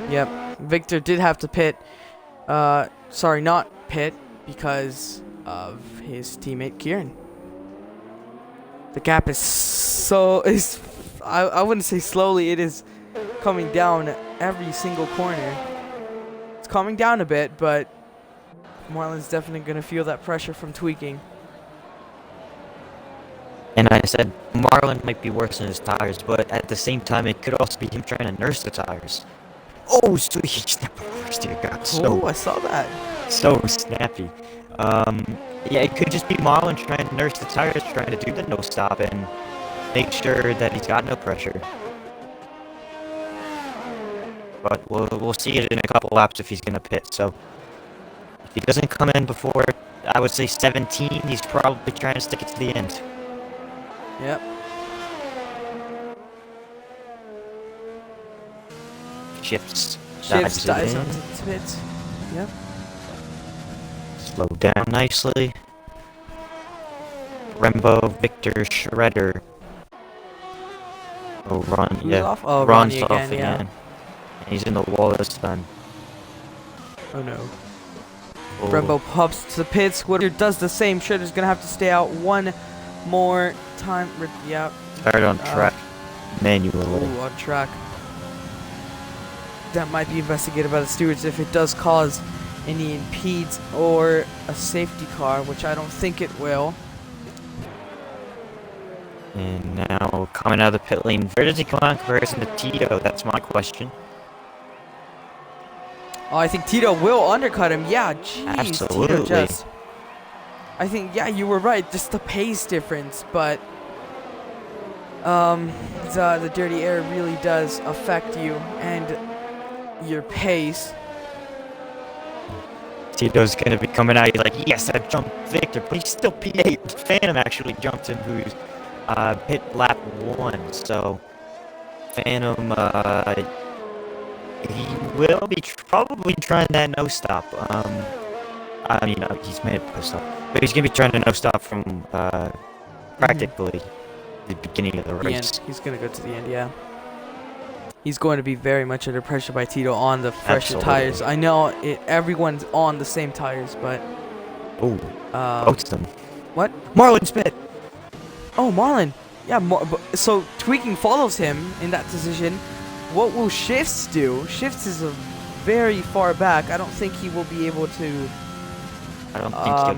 Yep, Victor did have to pit. Sorry, not pit, because of his teammate Kieran. The gap is I wouldn't say slowly, it is coming down every single corner. It's coming down a bit, but Marlon's definitely going to feel that pressure from Tweaking. And I said Marlon might be worse than his tires, but at the same time, it could also be him trying to nurse the tires. Oh, so he snapped first here, Oh, I saw that. So snappy. Yeah, it could just be Marlon trying to nurse the tires, trying to do the no stop and make sure that he's got no pressure. But we'll see it in a couple laps if he's gonna pit. So if he doesn't come in before, I would say 17, he's probably trying to stick it to the end. Yep. Shifts Dives onto the pit. Yep. Slow down nicely. Rembo, Victor, Shredder. Oh, Ron, Who's yeah. off? Oh, Ron's Ronnie off again, yeah. again. And he's in the wall this time. Oh no. Oh. Rembo pops to the pits. Squidder does the same. Shredder's gonna have to stay out one more time. Yep. Start on track manually. Ooh, on track. That might be investigated by the stewards if it does cause any impedes or a safety car, which I don't think it will. And now coming out of the pit lane, where does he come out in comparison to Tito? That's my question. Oh, I think Tito will undercut him. Yeah, jeez, Absolutely. Tito just... I think, yeah, you were right. Just the pace difference, but... the dirty air really does affect you and your pace. Tito's gonna be coming out. He's like, yes, I jumped Victor, but he's still P8. Phantom actually jumped him, who's hit lap 1. So Phantom, he will be probably trying that no stop. I mean, he's made a no stop, but he's gonna be trying to no stop from practically the beginning of the The race. end. He's gonna go to the end, yeah. He's going to be very much under pressure by Tito on the fresher tires. I know everyone's on the same tires, but... Oh, both of them. What? Marlon Smith! Oh, Marlon. Yeah, so Tweaking follows him in that position. What will Shifts do? Shifts is very far back. I don't think he will be able to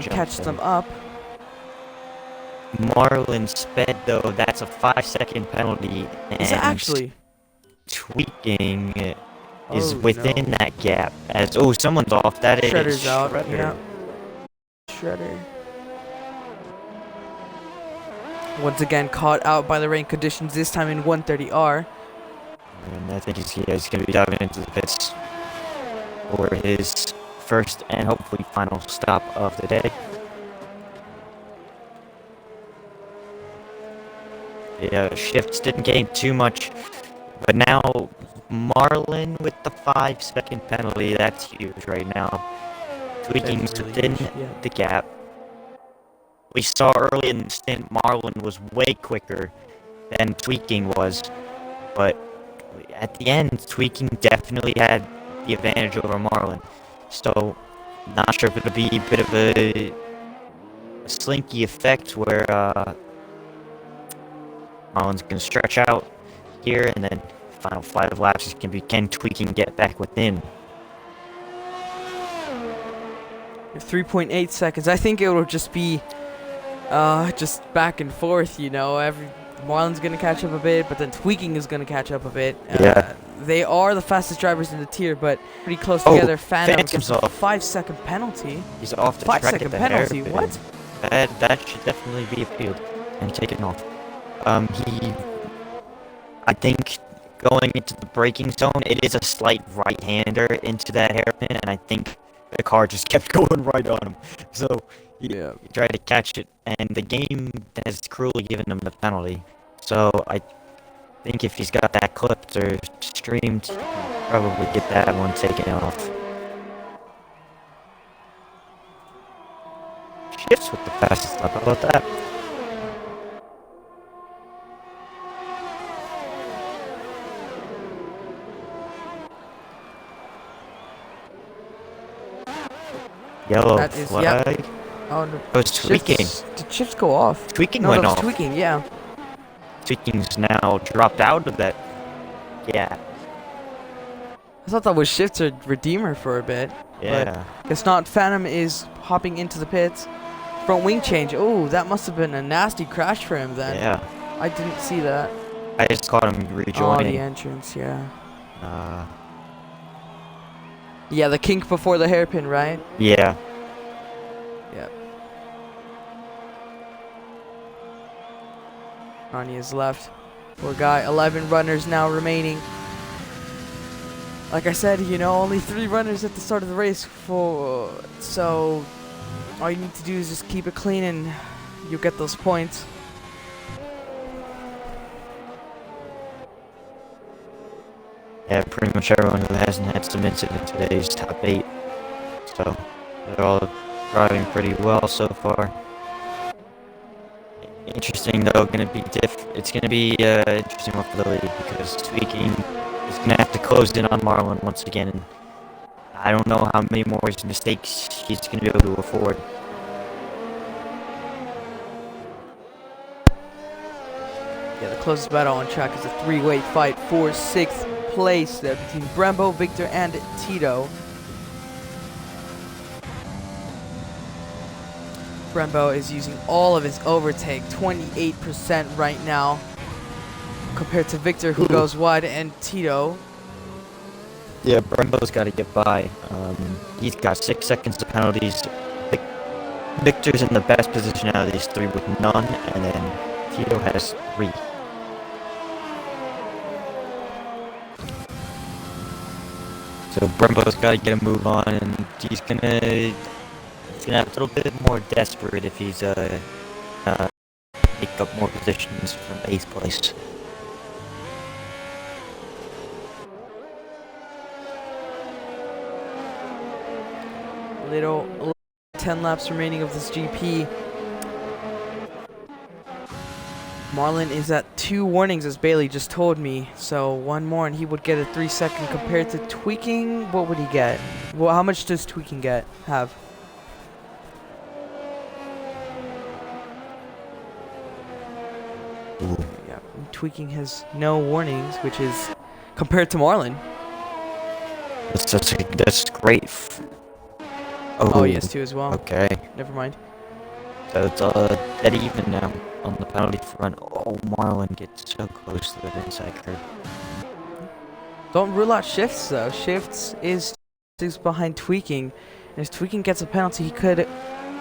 catch them up. Marlon sped, though. That's a 5-second penalty. Is it actually? Tweaking is within that gap. As someone's off. That is Shredder's out. Shredder. Yeah. Shredder. Once again caught out by the rain conditions. This time in 130R. And I think he's going to be diving into the pits for his first and hopefully final stop of the day. Yeah, Shifts didn't gain too much. But now, Marlon with the 5-second penalty, that's huge right now. Tweaking's really within the gap. We saw early in the stint, Marlon was way quicker than Tweaking was. But at the end, Tweaking definitely had the advantage over Marlon. So, not sure if it'll be a bit of a slinky effect where Marlon's going to stretch out here, and then final 5 laps is going to be, can Tweaking get back within? 3.8 seconds. I think it will just be just back and forth, you know. Marlon's going to catch up a bit, but then Tweaking is going to catch up a bit. Yeah. They are the fastest drivers in the tier, but pretty close together. Phantom gets a 5-second penalty. He's off the track. 5-second penalty, what? That should definitely be appealed and taken off. I think going into the braking zone, it is a slight right-hander into that hairpin, and I think the car just kept going right on him. So he tried to catch it, and the game has cruelly given him the penalty. So I think if he's got that clipped or streamed, he'll probably get that one taken off. Shifts with the fastest lap. How about that? Yellow flag. Oh, no. Oh, it's Tweaking. Did Shifts go off? Tweaking went off. Tweaking, yeah. Tweaking's now dropped out of that. Yeah. I thought that was Shifts or Redeemer for a bit. Yeah. But guess not. Phantom is hopping into the pits. Front wing change. Oh, that must have been a nasty crash for him then. Yeah. I didn't see that. I just caught him rejoining. Oh, the entrance, yeah. Uh. Yeah, the kink before the hairpin, right? Yeah. Yep. Arnie is left. Poor guy. 11 runners now remaining. Like I said, you know, only 3 runners at the start of the race. So all you need to do is just keep it clean and you'll get those points. Yeah, pretty much everyone who hasn't had some incident today is top 8. So they're all driving pretty well so far. Interesting though, it's gonna be interesting one for the lead because Tweaking is gonna have to close in on Marlon once again, and I don't know how many more mistakes he's gonna be able to afford. Yeah, the closest battle on track is a 3-way fight for 6th place there between Brembo, Victor, and Tito. Brembo is using all of his overtake, 28% right now, compared to Victor, who goes wide, and Tito Yeah, Brembo's got to get by. He's got 6 seconds of penalties. Victor's in the best position out of these 3 with none, and then Tito has 3. So Brembo's got to get a move on, and he's gonna have a little bit more desperate if he's make up more positions from 8th place. Little 10 laps remaining of this GP. Marlon is at 2 warnings, as Bailey just told me. So 1 more and he would get a 3-second. Compared to Tweaking, what would he get? Well, how much does Tweaking have? Ooh. Yeah, Tweaking has no warnings, which is compared to Marlon. That's great. Oh, he has 2 as well. Okay. Never mind. So it's dead even now on the penalty front. Oh, Marlon gets so close to the inside curve. Don't rule out shifts though. Shifts is behind Tweaking. And if Tweaking gets a penalty, he could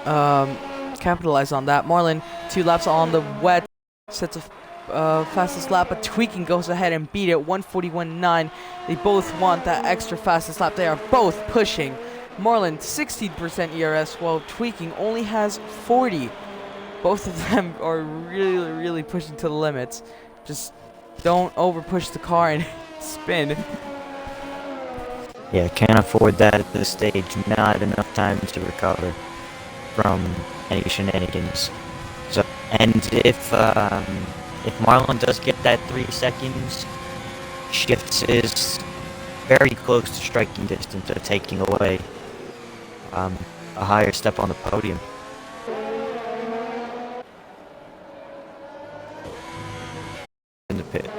capitalize on that. Marlon, 2 laps on the wet, sets a fastest lap, but Tweaking goes ahead and beat it, 141.9. They both want that extra fastest lap. They are both pushing. Marlon 16% ERS, while Tweaking only has 40. Both of them are really pushing to the limits. Just don't over push the car and spin. Yeah, can't afford that at this stage. Not enough time to recover from any shenanigans. So, and if Marlon does get that 3 seconds, Shifts is very close to striking distance of taking away a higher step on the podium. In the pit.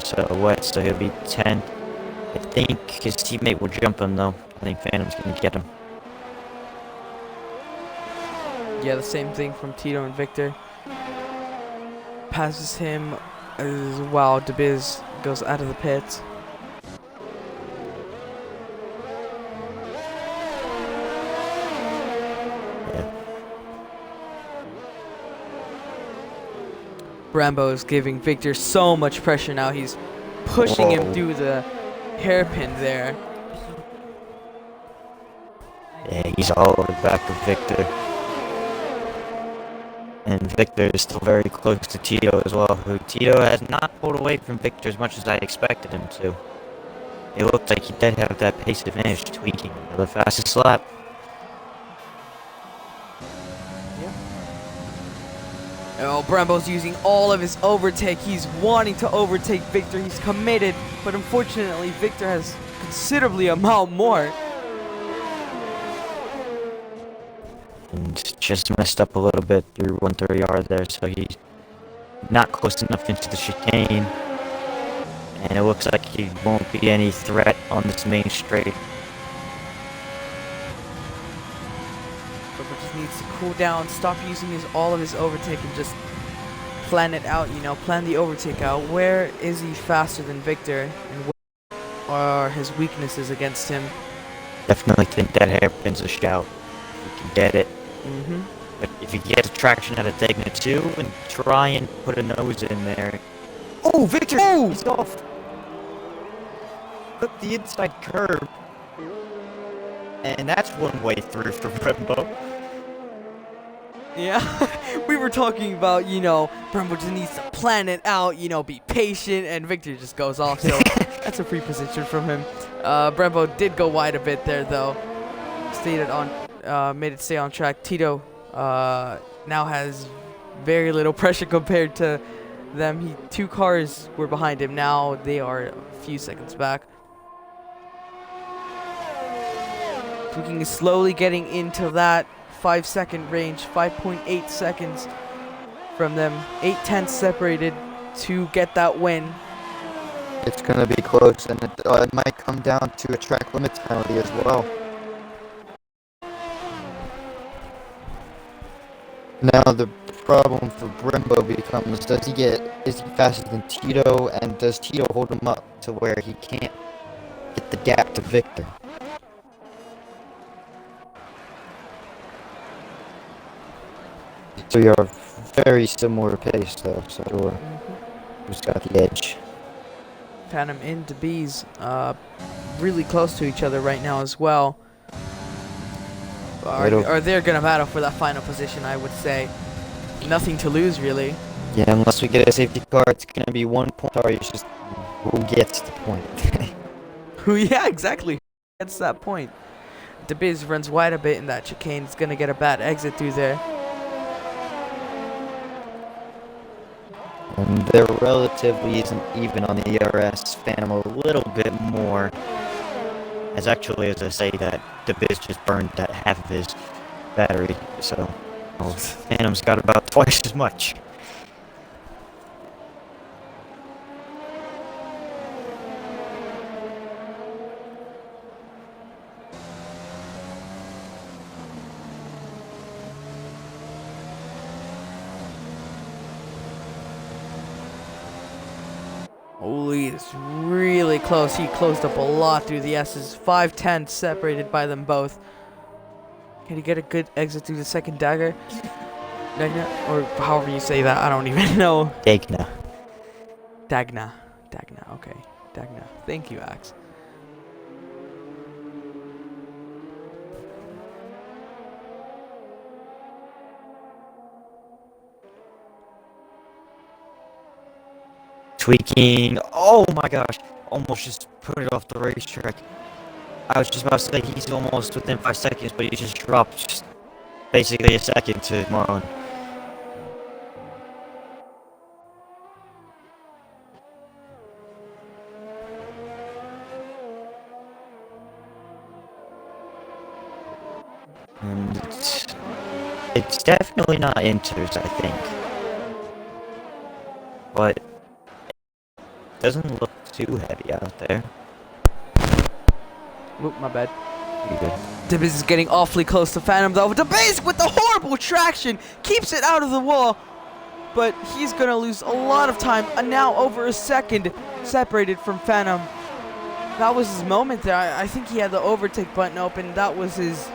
So what? So he'll be 10th. I think his teammate will jump him though. I think Phantom's gonna get him. Yeah, the same thing from Tito and Victor. Passes him as well. DeBiz goes out of the pits. Brembo is giving Victor so much pressure now. He's pushing him through the hairpin there. Yeah, he's all over the back of Victor. And Victor is still very close to Tito as well, who Tito has not pulled away from Victor as much as I expected him to. It looked like he did have that pace advantage, Tweaking the fastest lap. Oh, Brembo's using all of his overtake. He's wanting to overtake Victor. He's committed, but unfortunately, Victor has considerably amount more. And just messed up a little bit through 130R there, so he's not close enough into the chicane. And it looks like he won't be any threat on this main straight. Just needs to cool down, stop using all of his overtake and just plan it out, plan the overtake out. Where is he faster than Victor, and where are his weaknesses against him? Definitely think that hairpin's a shout. You can get it. Mm-hmm. But if you get the traction out of Degna 2 and try and put a nose in there. Oh, Victor! Oh! He's off! Took the inside curb. And that's one way through for Brembo. Yeah, we were talking about, Brembo just needs to plan it out, be patient, and Victor just goes off, so that's a free position from him. Brembo did go wide a bit there, though. Made it stay on track. Tito now has very little pressure compared to them. 2 cars were behind him. Now they are a few seconds back. Tweaking is slowly getting into that 5-second range, 5.8 seconds from them. 0.8 separated to get that win. It's going to be close, and it might come down to a track limits penalty as well. Now the problem for Brembo becomes, is he faster than Tito, and does Tito hold him up to where he can't get the gap to Victor? So you're very similar pace though, so who's got the edge? Phantom and DeBees really close to each other right now as well. Are they gonna battle for that final position? I would say nothing to lose really. Yeah, unless we get a safety car, it's gonna be 1 point. Sorry, it's just who gets the point. Yeah, exactly. That's that point. DeBees runs wide a bit in that chicane. It's gonna get a bad exit through there. And they're relatively even on the ERS. Phantom a little bit more. As actually as I say that, the Biz just burned that half of his battery, so Phantom's got about twice as much. Holy, it's really close. He closed up a lot through the S's. 5-10 separated by them both. Can he get a good exit through the second dagger? Dagna? Or however you say that, I don't even know. Dagna. Dagna. Dagna, okay. Dagna. Thank you, Axe. Tweaking. Oh my gosh. Almost just put it off the racetrack. I was just about to say he's almost within 5 seconds, but he just dropped just basically a second to Marlon. And it's definitely not Inters, I think. But doesn't look too heavy out there. Oop, my bad. You good? DeBees is getting awfully close to Phantom though. DeBees with the horrible traction keeps it out of the wall, but he's gonna lose a lot of time. Now over a second separated from Phantom. That was his moment there. I think he had the overtake button open. That was his,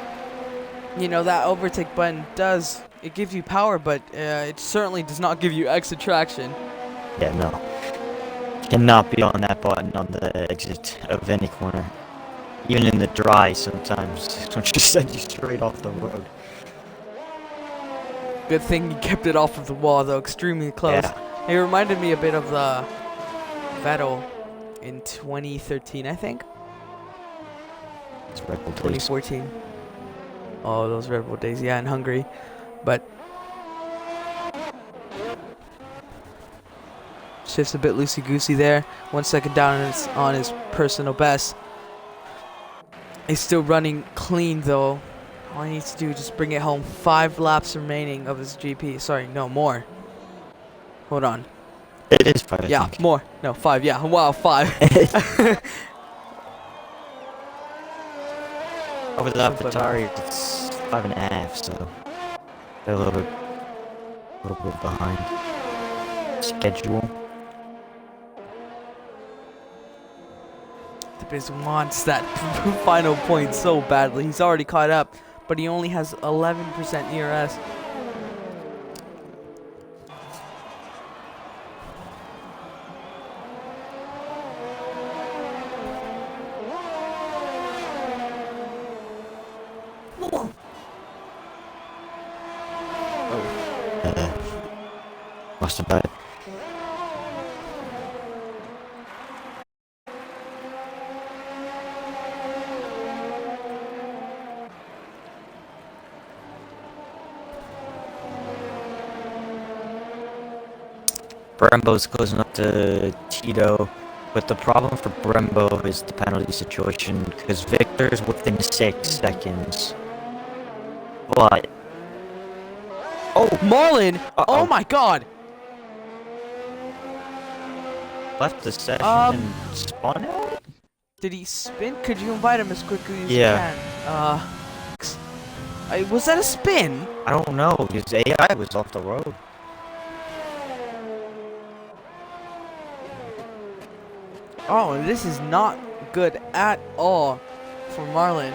you know, that overtake button it gives you power, but it certainly does not give you extra traction. Yeah, no. Cannot be on that button on the exit of any corner. Even in the dry sometimes. Don't just send you straight off the road. Good thing he kept it off of the wall though, extremely close. Yeah. It reminded me a bit of the Vettel in 2013, I think. It's Red Bull days. 2014. Oh, those Red Bull days, yeah, in Hungary. But shifts a bit loosey-goosey there. 1 second down and it's on his personal best. He's still running clean though. All he needs to do is just bring it home. 5 laps remaining of his GP. Sorry, no, more. Hold on. It is 5, Yeah, I think. more. No, 5, yeah. Wow, 5. Over the Atari, it's 5.5, so they're a little bit behind schedule. DeBees wants that final point so badly. He's already caught up, but he only has 11% ERS. Must have been. Brembo's closing up to Tito, but the problem for Brembo is the penalty situation, because Victor's within 6 seconds. But... Oh, Marlon! Oh my god! Left the session and spun out? Did he spin? Could you invite him as quickly as Yeah. you can? Was that a spin? I don't know, his AI was off the road. Oh, and this is not good at all for Marlon.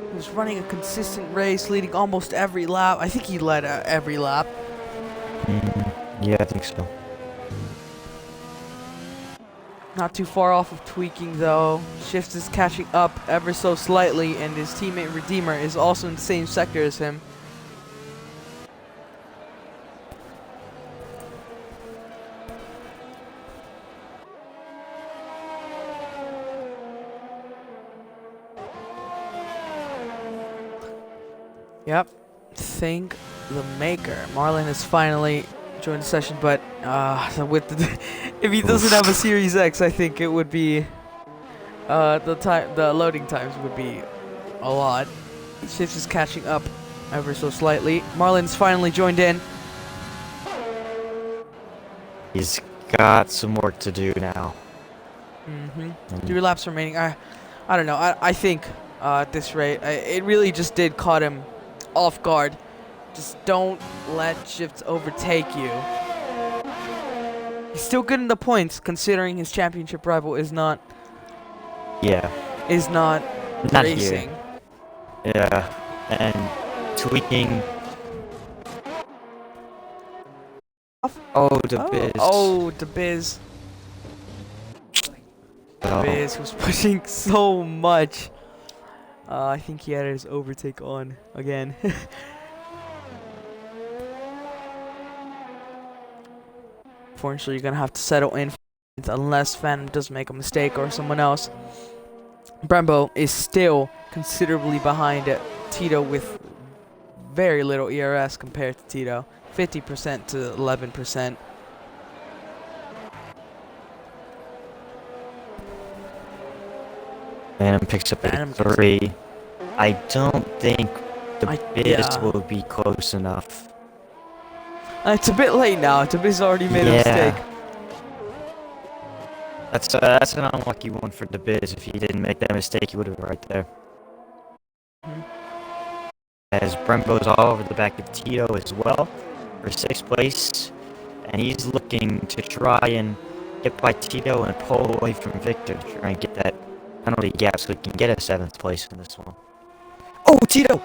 He was running a consistent race, leading almost every lap. I think he led every lap. Yeah, I think so. Not too far off of tweaking though. Shifts is catching up ever so slightly, and his teammate Redeemer is also in the same sector as him. Yep, thank the maker. Marlon has finally joined the session, but with the if he doesn't have a Series X, I think it would be the loading times would be a lot. Shifts is catching up ever so slightly. Marlon's finally joined in. He's got some work to do now. 3 laps remaining. I don't know. I think at this rate, it really just did caught him off guard. Just don't let shifts overtake you. He's still good in the points, considering his championship rival is not. Yeah. Is not racing. Here. Yeah, and tweaking. Oh, the Biz. Oh, the Biz. The Biz was pushing so much. I think he had his overtake on again. Unfortunately, you're gonna have to settle in unless Phantom does make a mistake or someone else. Brembo is still considerably behind Tito with very little ERS compared to Tito. 50% to 11%. Phantom picks up at 3. I don't think the Biz will be close enough. It's a bit late now. The Biz already made a mistake. That's an unlucky one for the Biz. If he didn't make that mistake, he would have been right there. As Brembo's all over the back of Tito as well for 6th place, and he's looking to try and get by Tito and pull away from Victor, to try and get that penalty gap so he can get a 7th place in this one. Oh, Tito!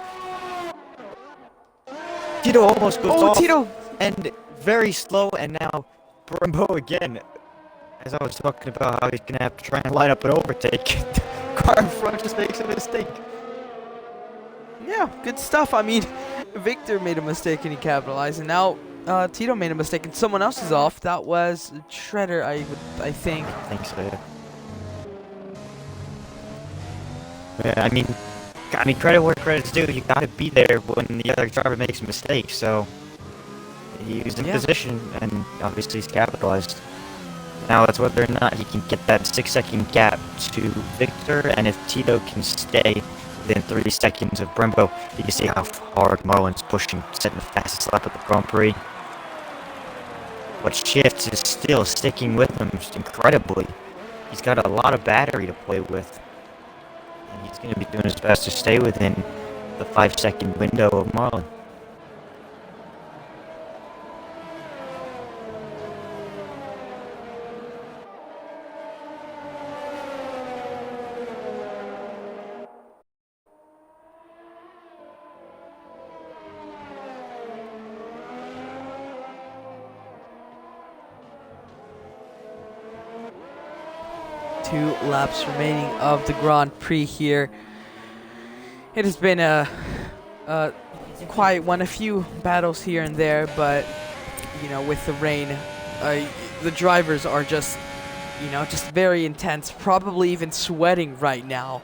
Tito almost goes off. Tito! And very slow, and now Brembo again. As I was talking about how he's going to have to try and line up an overtake. The car in front just makes a mistake. Yeah, good stuff. I mean, Victor made a mistake and he capitalized, and now Tito made a mistake and someone else is off. That was Shredder, I think. I think so, yeah. Yeah, I mean, credit where credit's due. You gotta be there when the other driver makes a mistake. So he was in position, and obviously he's capitalized. Now it's whether or not he can get that 6-second gap to Victor, and if Tito can stay within 3 seconds of Brembo, you can see how hard Marlon's pushing, setting the fastest lap of the Grand Prix. But Shifts is still sticking with him incredibly. He's got a lot of battery to play with. And he's going to be doing his best to stay within the 5-second window of Marlon. Two laps remaining of the Grand Prix here. It has been a few battles here and there, but you know, with the rain, the drivers are just, you know, just very intense. Probably even sweating right now.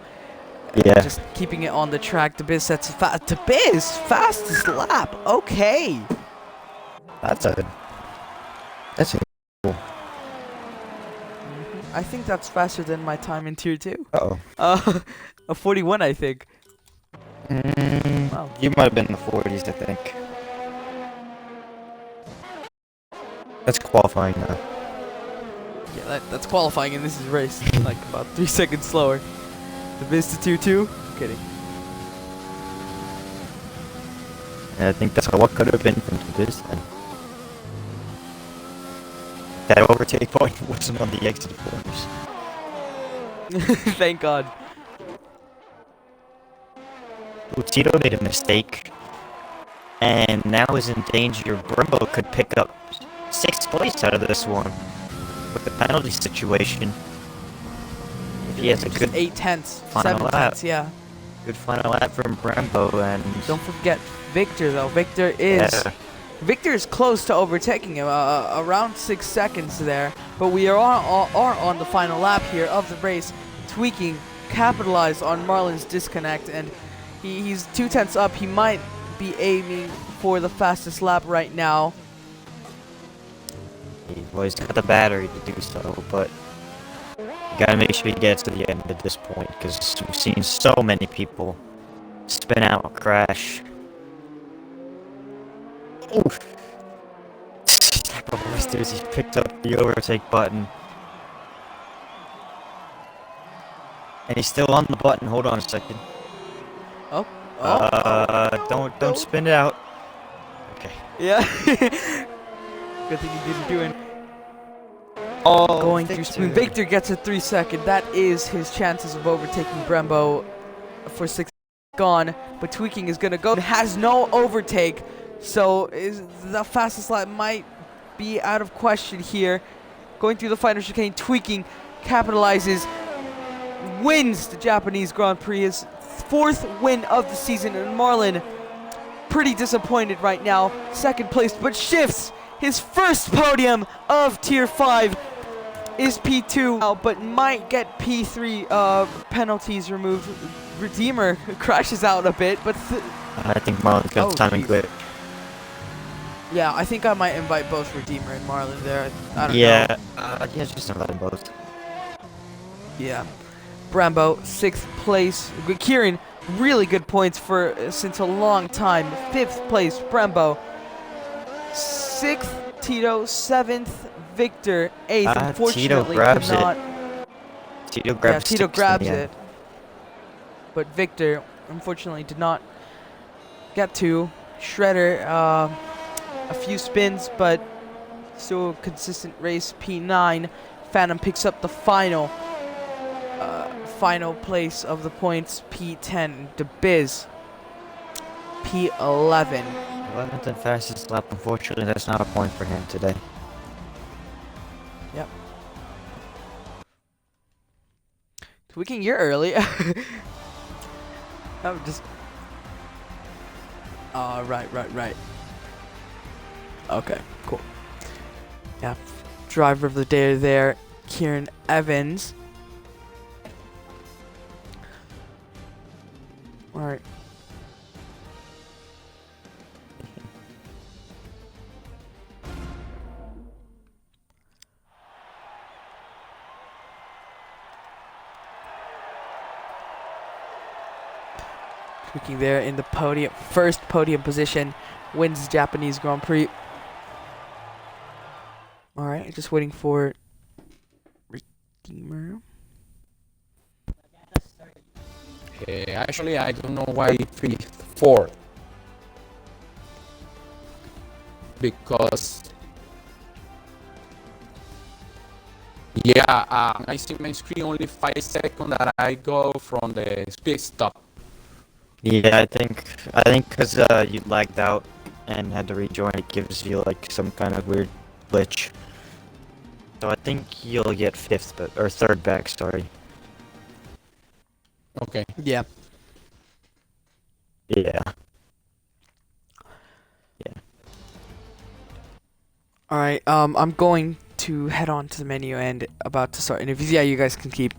Yeah. Just keeping it on the track. The Biz sets the Biz fastest lap. Okay. That's cool. I think that's faster than my time in Tier 2. Uh-oh. A 41, I think. Wow. You might have been in the 40s, I think. That's qualifying now. Yeah, that's qualifying, and this is race. Like about 3 seconds slower. The Biz to Tier 2? Kidding. And I think that's what could have been from the Biz then. That overtake point wasn't on the exit corners. Thank God. Tito made a mistake, and now is in danger. Brembo could pick up 6th place out of this one with the penalty situation. If he has a good 8 tenths, final 7 lap. tenths, yeah. Good final lap from Brembo, and Don't forget Victor though. Victor is close to overtaking him, around 6 seconds there. But we are on the final lap here of the race. Tweaking capitalized on Marlin's disconnect, and he's 2 tenths up. He might be aiming for the fastest lap right now. well, he's got the battery to do so, but you gotta make sure he gets to the end at this point, because we've seen so many people spin out, crash. Oof. He's picked up the overtake button. And he's still on the button. Hold on a second. Don't spin it out. Okay. Yeah. Good thing he didn't do it. Oh, Going through spin. Victor gets a 3 second. That is his chances of overtaking Brembo for 6 gone. But Tweaking is gonna go. Has no overtake, so the fastest lap might be out of question here. Going through the final chicane, Tweaking capitalizes, wins the Japanese Grand Prix, his 4th win of the season, and Marlin pretty disappointed right now, 2nd place, but shifts his first podium of Tier 5 is P2 now, but might get P3 penalties removed. Redeemer crashes out a bit, but I think Marlin's got timing good. Yeah, I think I might invite both Redeemer and Marlin there. I don't know. Yeah, just invite them both. Yeah. Brembo, 6th place. Kieran, really good points for since a long time. 5th place, Brembo. 6th, Tito. 7th, Victor. 8th, unfortunately, Tito grabs cannot. Tito grabs, Tito grabs it. But Victor, unfortunately, did not get to. Shredder, a few spins, but still a consistent race. P9. Phantom picks up the final place of the points. P10. DeBiz, P11. 11th and fastest lap. Unfortunately, that's not a point for him today. Yep. Tweaking, you're early. I'm just. Right. Okay, cool. Yeah, driver of the day there, Kieran Evans. All right. Tweaking there in the podium, first podium position, wins Japanese Grand Prix. All right, just waiting for Redeemer. Actually, I don't know why 4. Because I see my screen only 5 seconds that I go from the speed stop. Yeah, I think because you lagged out and had to rejoin, it gives you like some kind of weird glitch. So I think you'll get 5th, or 3rd back. Sorry. Okay. Yeah. Yeah. All right. I'm going to head on to the menu and about to start interviews. Yeah, you guys can keep.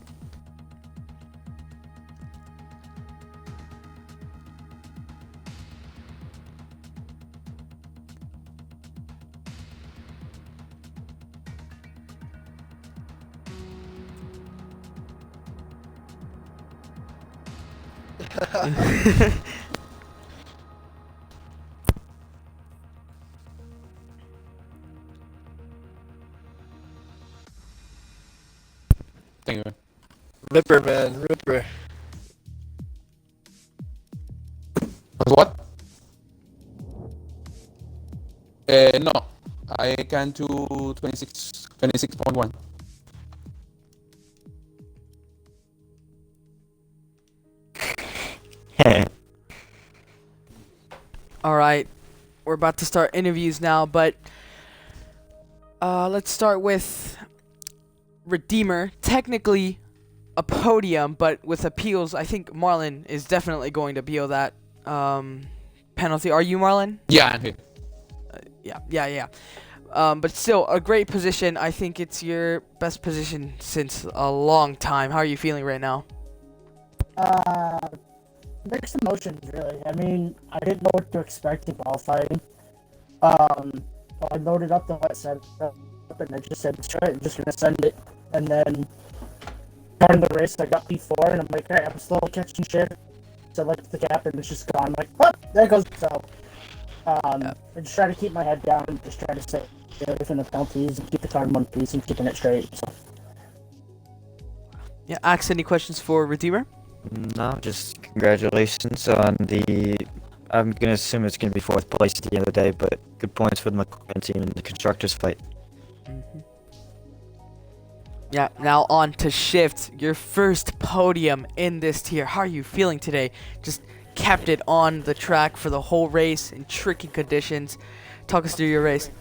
Thank you. Ripper, man, Ripper. What? No. I can do 26.1. All right, we're about to start interviews now, but let's start with Redeemer. Technically a podium, but with appeals, I think Marlon is definitely going to appeal that penalty. Are you, Marlon? Yeah, I'm here. Yeah. But still, a great position. I think it's your best position since a long time. How are you feeling right now? Mixed emotions, really. I mean, I didn't know what to expect in qualifying. So I loaded up the wet setup, and I just said, "Sure, I'm just gonna send it." And then during the race, I got P4, and I'm like, "Hey, I'm still catching shit." So I looked at the gap, and it's just gone. I'm like, "Oh, there goes." So I just try to keep my head down, and just try to stay away from the penalties, and keep the car in one piece, and keeping it straight. So. Yeah, Axe, any questions for Redeemer? No, just congratulations on the. I'm gonna assume it's gonna be fourth place at the end of the day, but good points for the McLaren team in the constructors fight. Yeah, now on to Shift, your first podium in this tier. How are you feeling today? Just kept it on the track for the whole race in tricky conditions. Talk us through your race.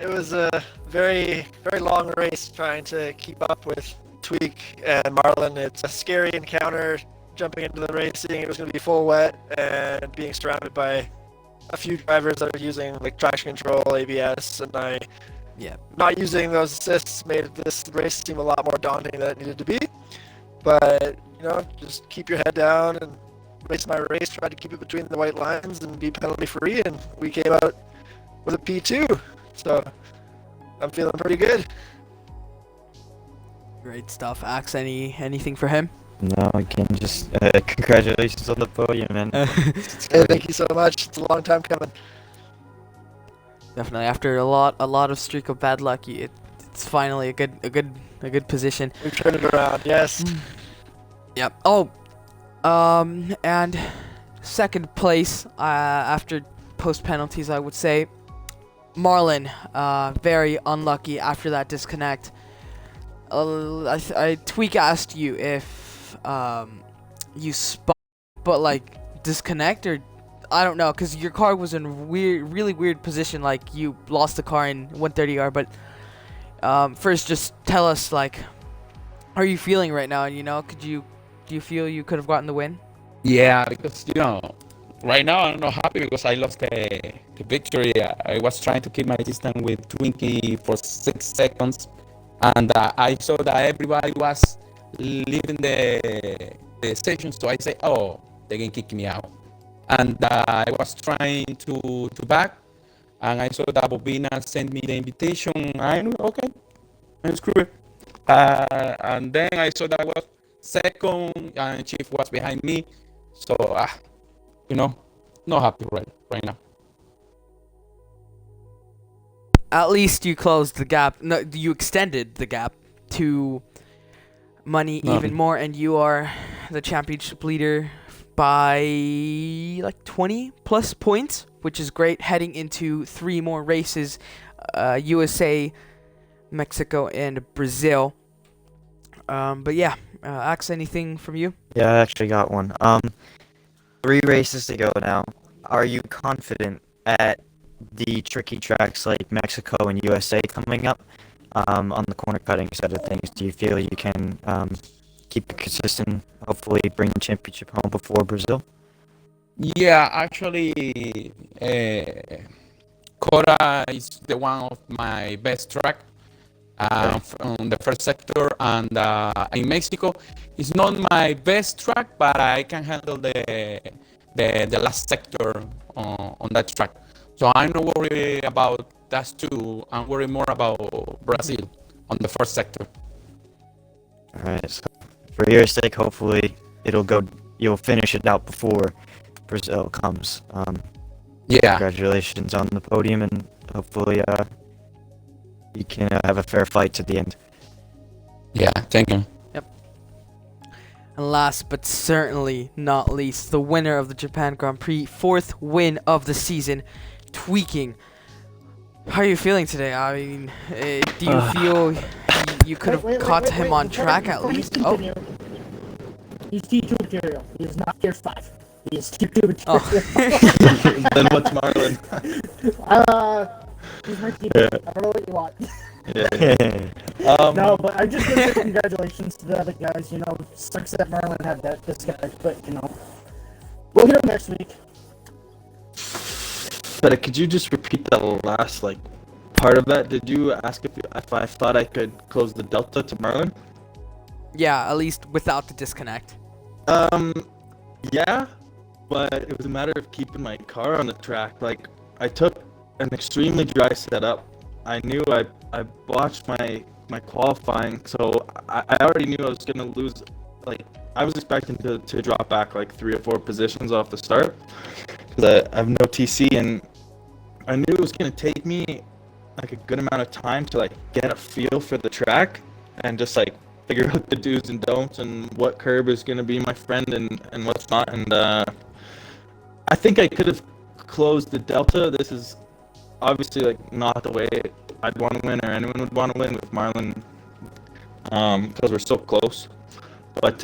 It was a very, very long race trying to keep up with Tweak and Marlon. It's a scary encounter jumping into the race, seeing it was going to be full wet and being surrounded by a few drivers that are using like traction control, ABS, and not using those assists made this race seem a lot more daunting than it needed to be. But just keep your head down and race my race, try to keep it between the white lines and be penalty free, and we came out with a P2, so I'm feeling pretty good. Great stuff. Axe, anything for him? No, again, just congratulations on the podium, man. Thank you so much. It's a long time coming. Definitely, after a lot of streak of bad luck, it's finally a good position. We've turned it around, yes. Yep. Oh, and second place after post penalties, I would say. Marlon, very unlucky after that disconnect. I Tweak asked you if you spun, but like disconnect, or I don't know, because your car was in a really weird position, like you lost the car in 130R. But first, just tell us, like, how are you feeling right now? Do you feel you could have gotten the win? Yeah, because right now I'm not happy because I lost the victory. I was trying to keep my distance with Twinkie for 6 seconds, and I saw that everybody was leaving the station, so I said, "Oh, they can kick me out." And I was trying to back, and I saw that Bobina sent me the invitation. I knew, okay, and screw it. And then I saw that I was second, and Chief was behind me. So, not happy right now. At least you closed the gap. No, you extended the gap to Money even more, and you are the championship leader by like 20 plus points, which is great, heading into 3 more races, USA, Mexico, and Brazil. But yeah, Axe, anything from you? Yeah, I actually got one. 3 races to go now. Are you confident at the tricky tracks like Mexico and USA coming up, on the corner cutting side of things? Do you feel you can keep it consistent, hopefully bring the championship home before Brazil? Yeah, actually, Cora is the one of my best track on the first sector, and in Mexico, it's not my best track, but I can handle the last sector on that track. So I'm not worried about that too. I'm worried more about Brazil on the first sector. All right, so for your sake, hopefully you'll finish it out before Brazil comes. Yeah. Congratulations on the podium, and hopefully you can have a fair fight to the end. Yeah, thank you. And last but certainly not least, the winner of the Japan Grand Prix, 4th win of the season, Tweaking. How are you feeling today? I mean, do you feel you could have caught him on track at least? Oh. He's T2 material. He is not tier 5. He is tier 2 material. Oh. Then what's Marlon? He's my teammate. I don't know what you want. No, but I just want to say congratulations to the other guys. You know, sucks that Marlon had that disconnect, but you know, we'll hear him next week. But could you just repeat that last part of that? Did you ask if I thought I could close the delta to Marlon? Yeah, at least without the disconnect. Yeah, but it was a matter of keeping my car on the track. Like, I took an extremely dry setup. I knew I botched my qualifying, so I already knew I was gonna lose. Like, I was expecting to drop back like 3 or 4 positions off the start because I have no TC, and I knew it was gonna take me like a good amount of time to like get a feel for the track and just like figure out the do's and don'ts and what curb is going to be my friend and what's not. And I think I could have closed the delta. This is obviously like not the way I'd want to win or anyone would want to win with Marlon, because we're so close. But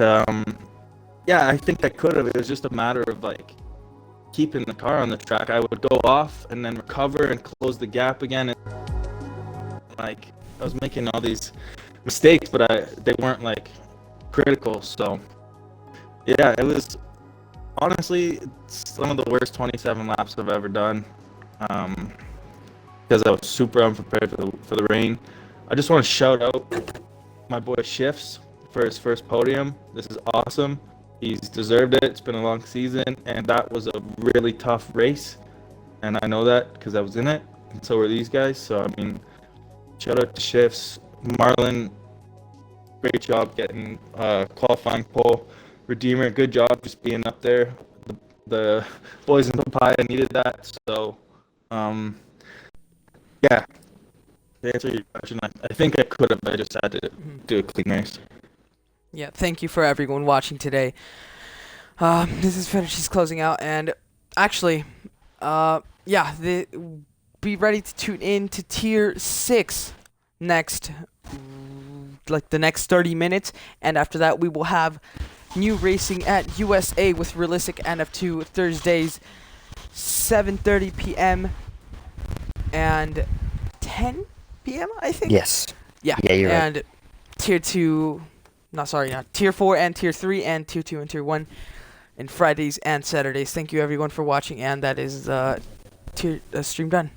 yeah, I think I could have. It was just a matter of like keeping the car on the track. I would go off and then recover and close the gap again. And like I was making all these mistakes, but they weren't like critical. So yeah, it was honestly some of the worst 27 laps I've ever done, because I was super unprepared for the rain. I just want to shout out my boy Shifts for his first podium. This is awesome. He's deserved it. It's been a long season, and that was a really tough race, and I know that because I was in it, and so were these guys. So I mean, shout out to Shifts. Marlon, great job getting qualifying pole. Redeemer, good job just being up there. The boys in Papaya needed that. So, yeah, to answer your question, I think I could have. I just had to do a clean race. Yeah, thank you for everyone watching today. This is Federici closing out, and actually, yeah, be ready to tune in to Tier 6 next, like the next 30 minutes, and after that we will have new racing at USA with Realistic NF2 Thursdays 7:30 p.m. and 10 p.m. I think. Yes. Yeah. Yeah, you're right. And Tier 4 and Tier 3 and Tier 2 and Tier 1 and Fridays and Saturdays. Thank you everyone for watching, and that is stream done.